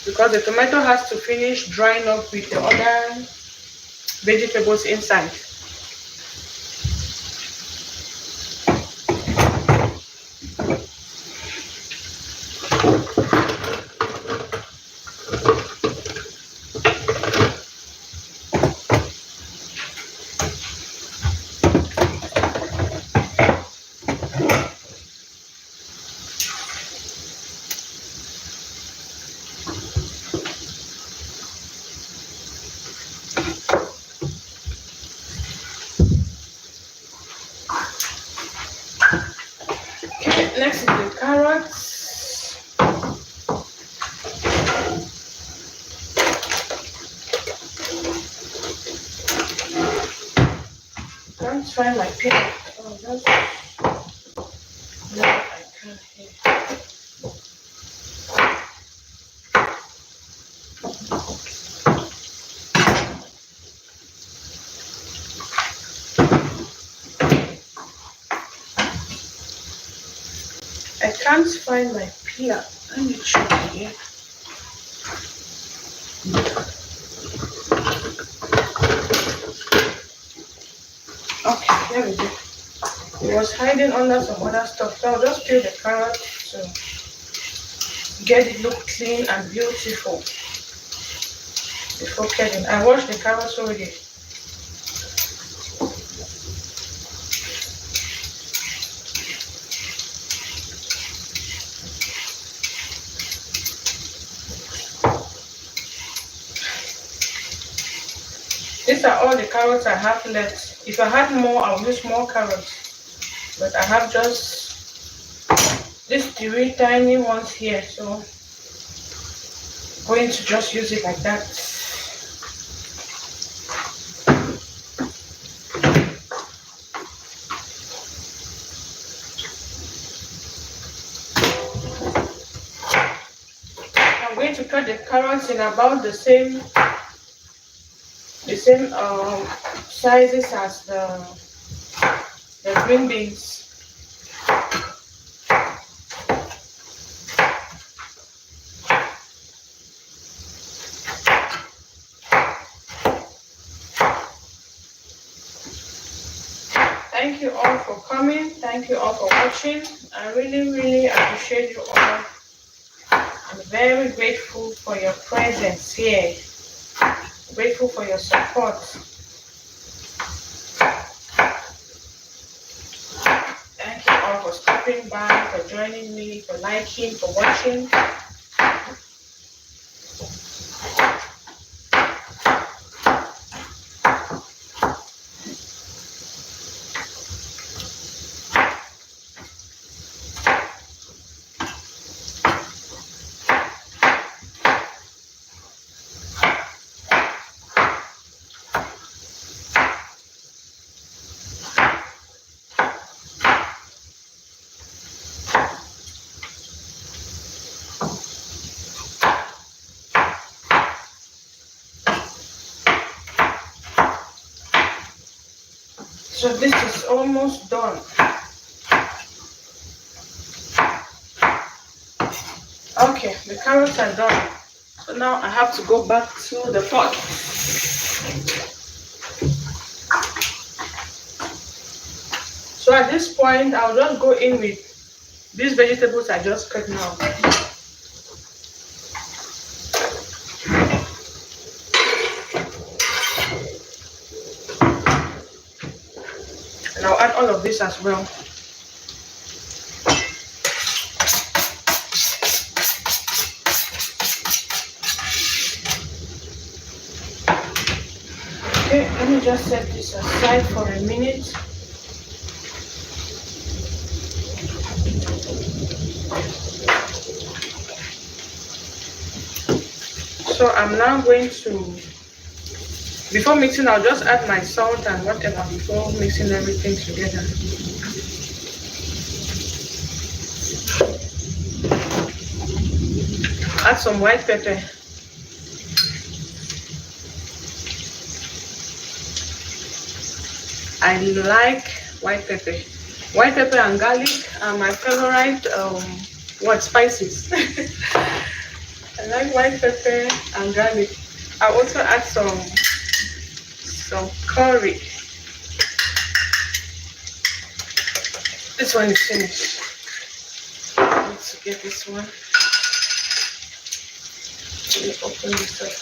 because the tomato has to finish drying up with the other vegetables inside. Next is the carrots. Can't find my peanut. Oh, that's no, I can't hear. I can't find my peeler. Let me check here. Okay, there we go. It was hiding under some other stuff, so I'll just peel the carrot to get it look clean and beautiful before cutting. I washed the carrots already. These are all the carrots I have left. If I had more, I'll use more carrots. But I have just these 3 tiny ones here, so I'm going to just use it like that. I'm going to cut the carrots in about the same the same sizes as the green beans. Thank you all for coming. Thank you all for watching. I really appreciate you all. I'm very grateful for your presence here. Grateful for your support. Thank you all for stopping by, for joining me, for liking, for watching. So this is almost done. Okay, the carrots are done. So now I have to go back to the pot. So at this point, I'll just go in with these vegetables I just cut now. And I'll add all of this as well. Okay, let me just set this aside for a minute. So I'm now going to, before mixing, I'll just add my salt and whatever before mixing everything together. Add some white pepper. I like white pepper. White pepper and garlic are my favorite spices. I like white pepper and garlic. I also add some curry. This one is finished. I need to get this one. Let me open this up.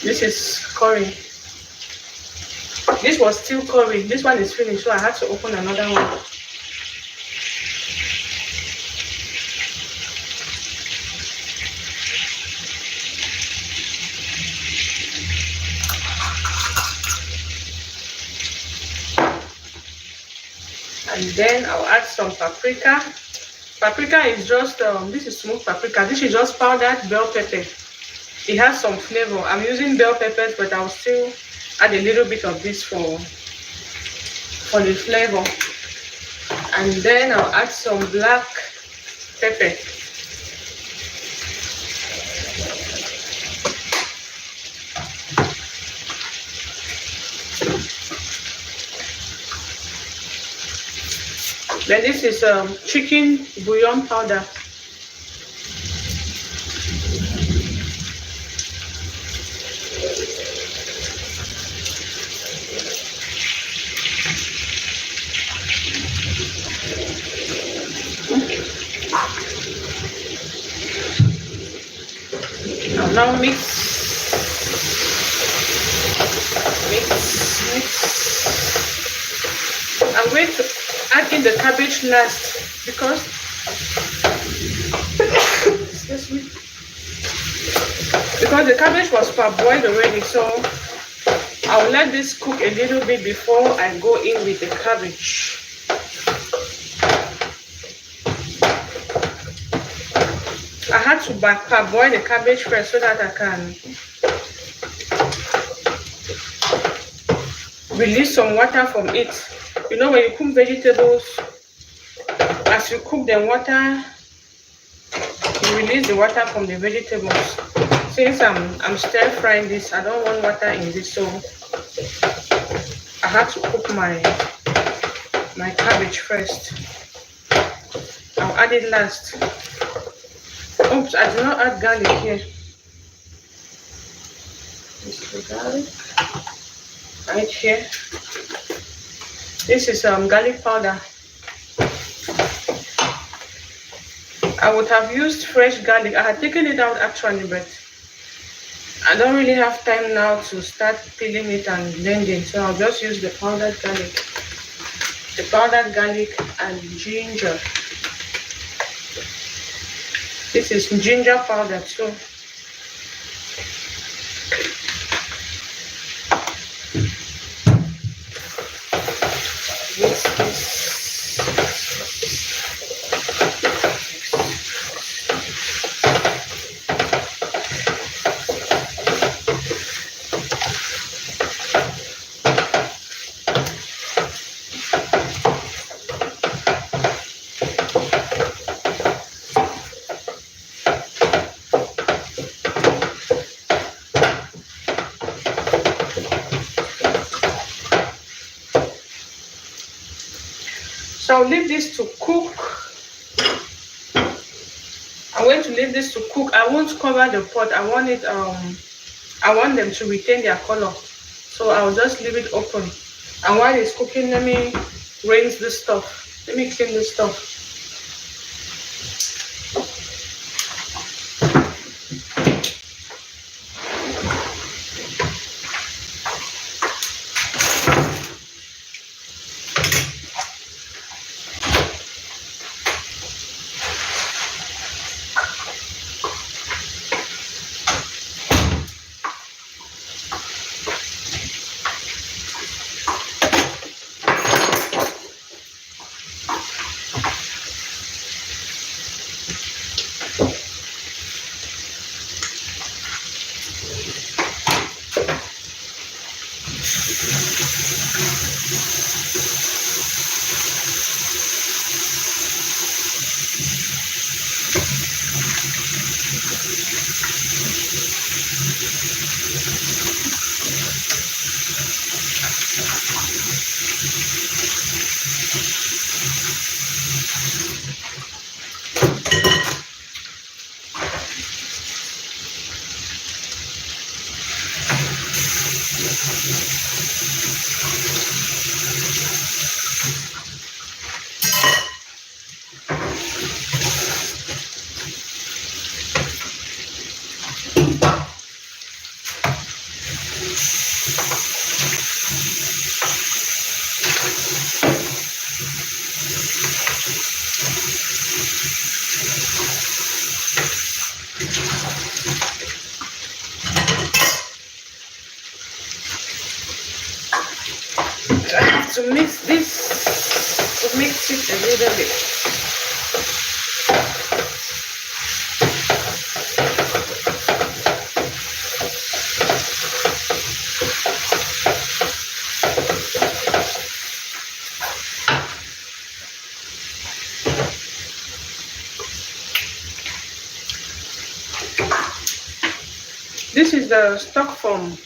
This is curry. This was still curry. This one is finished, so I had to open another one. And then I'll add some paprika. Paprika is just, this is smoked paprika. This is just powdered bell pepper. It has some flavor. I'm using bell peppers, but I'll still add a little bit of this for the flavor. And then I'll add some black pepper. Then this is chicken bouillon powder. Now mix. I'm going to add in the cabbage last because excuse me, because the cabbage was parboiled already, so I'll let this cook a little bit before I go in with the cabbage. I had to parboil the cabbage first so that I can release some water from it. You know, when you cook vegetables, as you cook them, water to release the water from the vegetables. Since I'm stir frying this, I don't want water in this, so I had to cook my cabbage first. I'll add it last. Oops, I did not add garlic here. This is the garlic right here. This is garlic powder. I would have used fresh garlic. I had taken it out actually, but I don't really have time now to start peeling it and blending, so I'll just use the powdered garlic. The powdered garlic and ginger. This is ginger powder too. So I'll leave this to cook. I'm going to leave this to cook. I won't cover the pot. I want them to retain their color. So I'll just leave it open. And while it's cooking, let me rinse this stuff. Let me clean this stuff. I have to mix this, to mix it a little bit. This is the stock from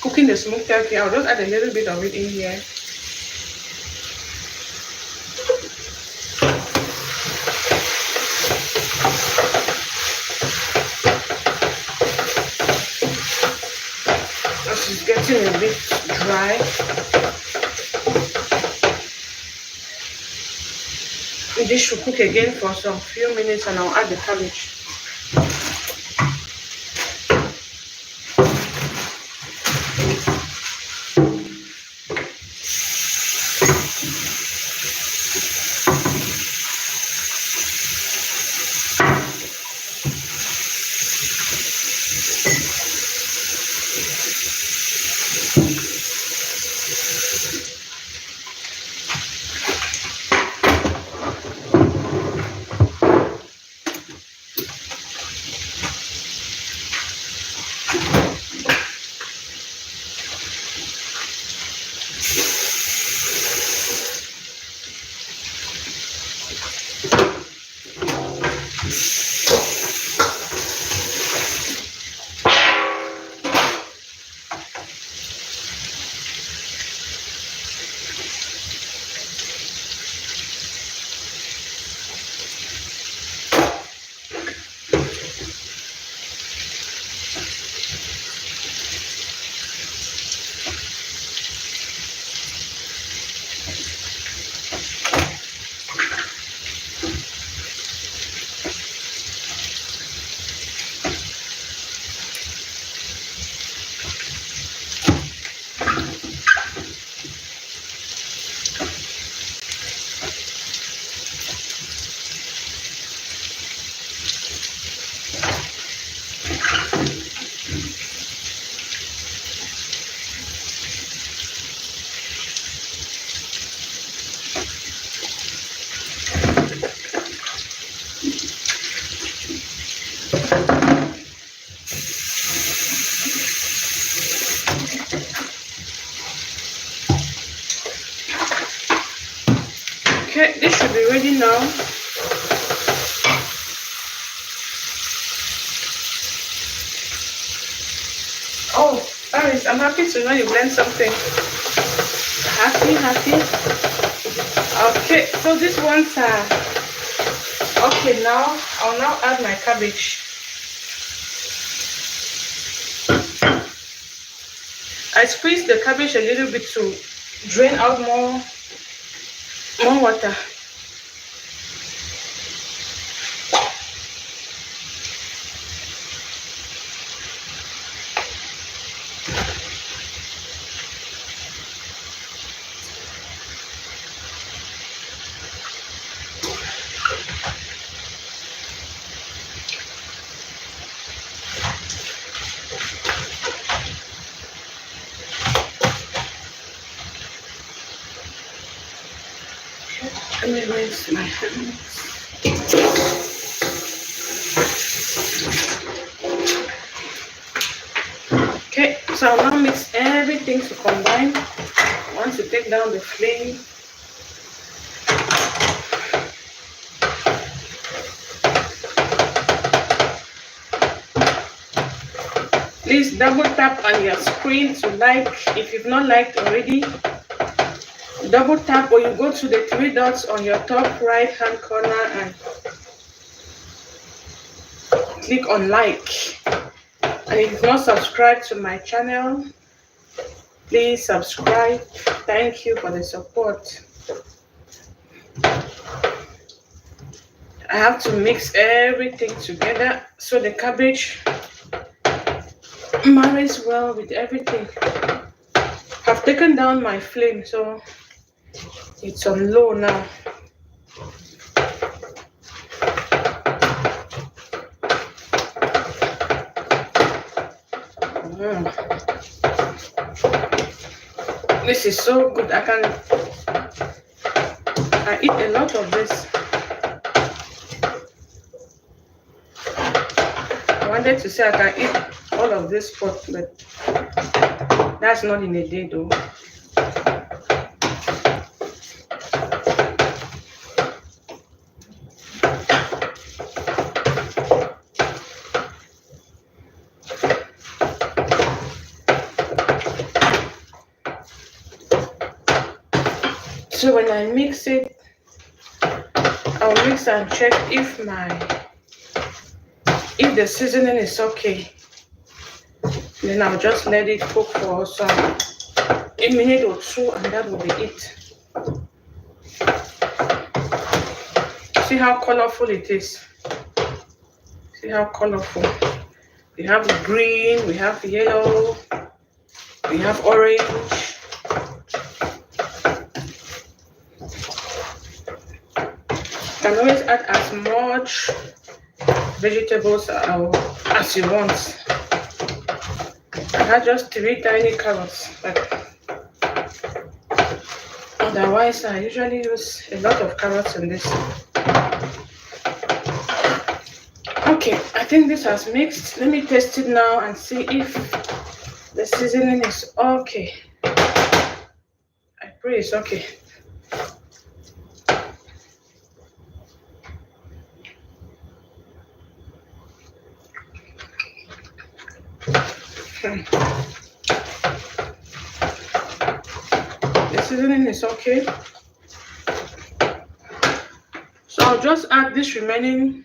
cooking the smoked turkey. I'll just add a little bit of it in here. This is getting a bit dry. This should cook again for some few minutes and I'll add the cabbage. Nice. I'm happy to know you learned something. Happy. Okay, so these ones are okay. Now I'll now add my cabbage. I squeeze the cabbage a little bit to drain out more water. Let me rinse my hands. Okay, so I'll now mix everything to combine. Once you take down the flame, please double tap on your screen to like if you've not liked already. Double tap or you go to the three dots on your top right hand corner and click on like. And if you've not subscribed to my channel, please subscribe. Thank you for the support. I have to mix everything together so the cabbage marries well with everything. I've taken down my flame, so it's on low now. This is so good. I eat a lot of this. I wanted to say I can eat all of this pot, but that's not in a day though. So when I mix it, I'll mix and check if the seasoning is okay. Then I'll just let it cook for a minute or two, and that will be it. See how colorful it is. See how colorful. We have green, we have yellow, we have orange. You can always add as much vegetables as you want. I had just 3 tiny carrots, but otherwise I usually use a lot of carrots in this. Okay, I think this has mixed. Let me taste it now and see if the seasoning is okay. I pray it's okay. The seasoning is okay. So I'll just add this remaining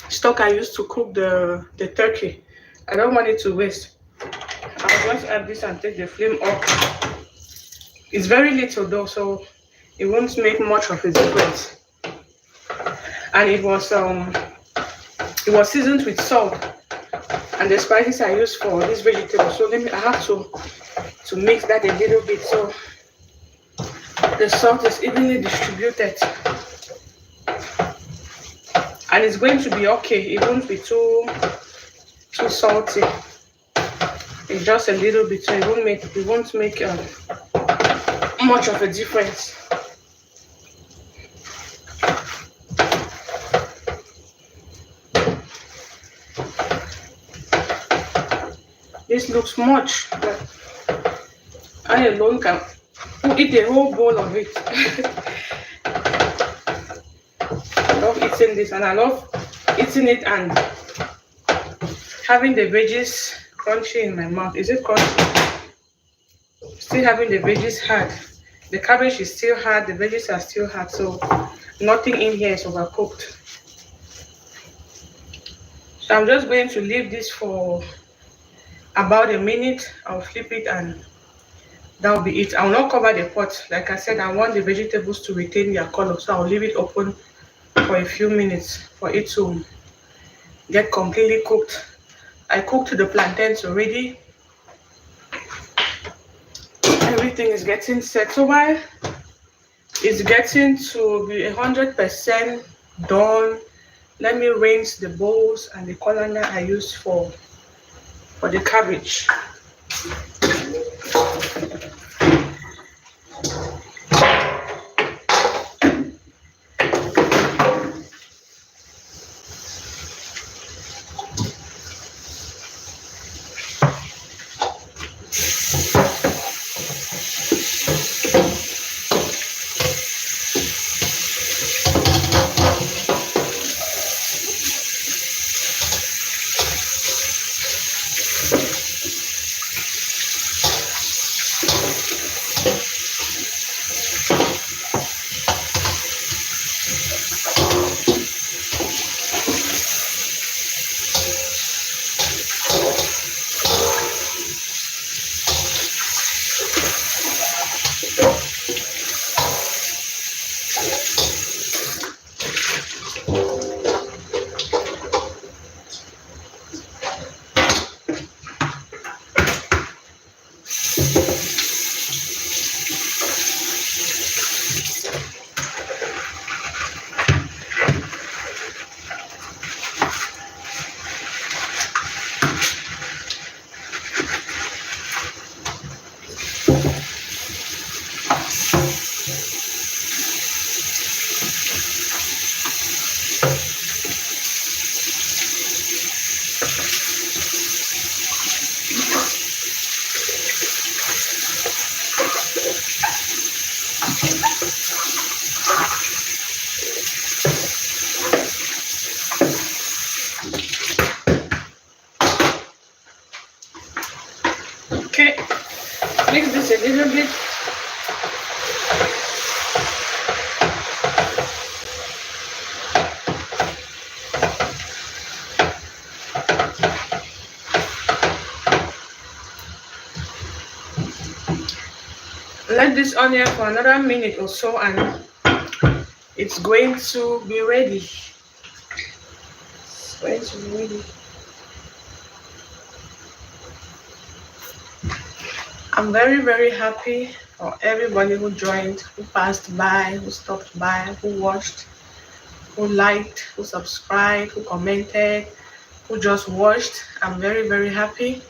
stock I used to cook the turkey. I don't want it to waste. I'll just add this and take the flame up. It's very little though, so it won't make much of a difference. And it was seasoned with salt and the spices I used for this vegetable. So I have to mix that a little bit so the salt is evenly distributed. And it's going to be okay. It won't be too salty. It's just a little bit, so it won't make much of a difference. This looks much, but I alone can eat a whole bowl of it. I love eating this, and I love eating it and having the veggies crunchy in my mouth. Is it crunchy? Still having the veggies hard. The cabbage is still hard, the veggies are still hard, so nothing in here is overcooked. So I'm just going to leave this for about a minute. I'll flip it and that will be it. I will not cover the pot. Like I said, I want the vegetables to retain their color, so I'll leave it open for a few minutes for it to get completely cooked. I cooked the plantains already. Everything is getting set. So while it's getting to be 100% done, let me rinse the bowls and the colander I used for the cabbage. Okay, mix this a little bit. Let this onion for another minute or so and it's going to be ready. It's going to be ready. I'm very, very happy for everybody who joined, who passed by, who stopped by, who watched, who liked, who subscribed, who commented, who just watched. I'm very, very happy.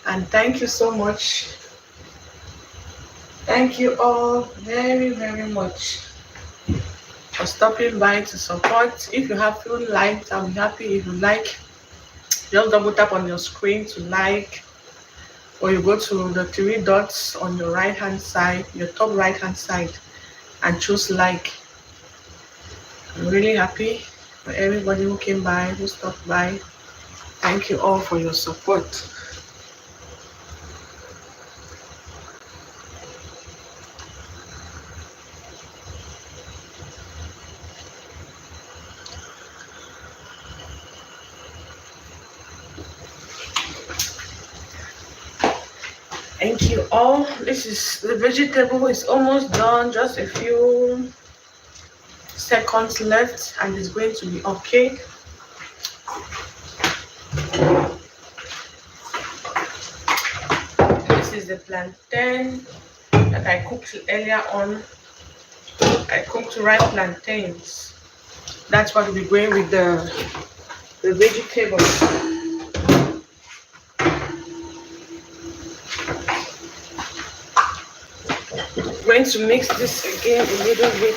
And thank you so much. Thank you all very, very much for stopping by to support. If you have few likes, I'll be happy. If you like, just double tap on your screen to like, or you go to the three dots on your right hand side, your top right hand side, and choose like. I'm really happy for everybody who came by, who stopped by. Thank you all for your support. Thank you all. This is the vegetable is almost done, just a few seconds left and it's going to be okay. This is the plantain that I cooked earlier on. I cooked ripe plantains. That's what will be going with the vegetables. Going to mix this again a little bit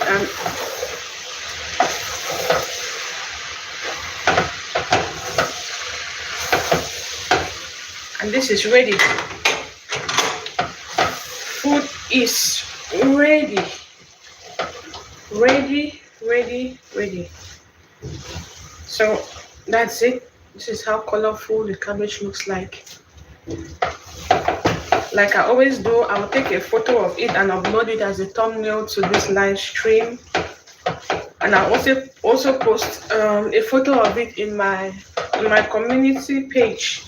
and this is ready. Food is ready. Ready. So that's it. This is how colorful the cabbage looks like. Like I always do, I will take a photo of it and upload it as a thumbnail to this live stream. And I also post a photo of it in my community page,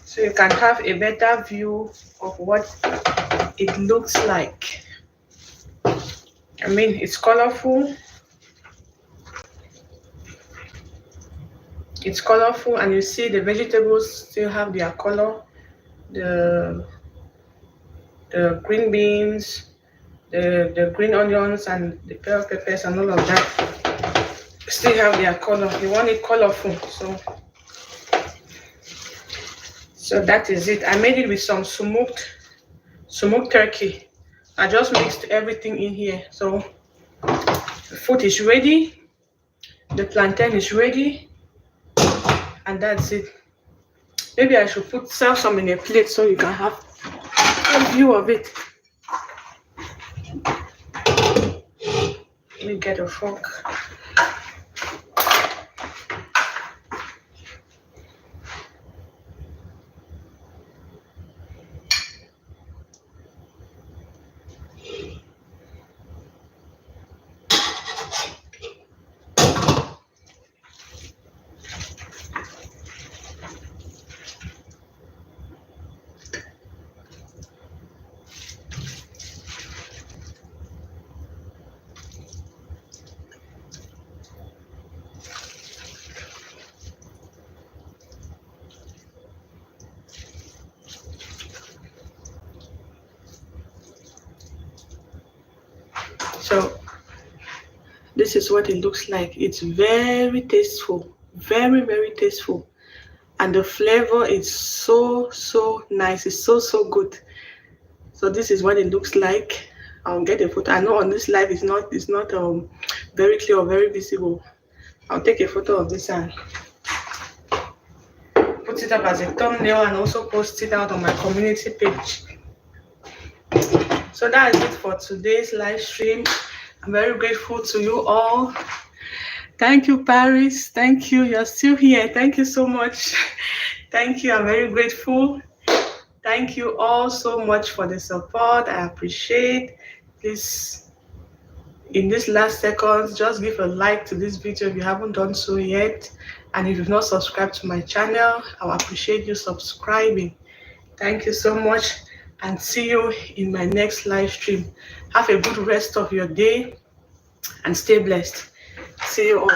so you can have a better view of what it looks like. I mean, it's colorful. It's colorful, and you see the vegetables still have their color. The green beans, the green onions, and the bell peppers, and all of that still have their color. You want it colorful, so that is it. I made it with some smoked turkey. I just mixed everything in here. So the food is ready, the plantain is ready, and that's it. Maybe I should serve some in a plate so you can have a view of it. Let me get a fork. So this is what it looks like. It's very tasteful, very, very tasteful, and the flavor is so nice. It's so good. So this is what it looks like. I'll get a photo. I know on this live it's not very clear or very visible. I'll take a photo of this and put it up as a thumbnail and also post it out on my community page. So that is it for today's live stream. I'm very grateful to you all. Thank you, Paris. Thank you. You're still here. Thank you so much. Thank you. I'm very grateful. Thank you all so much for the support. I appreciate this. In these last seconds, just give a like to this video if you haven't done so yet. And if you've not subscribed to my channel, I will appreciate you subscribing. Thank you so much, and see you in my next live stream. Have a good rest of your day and stay blessed. See you all.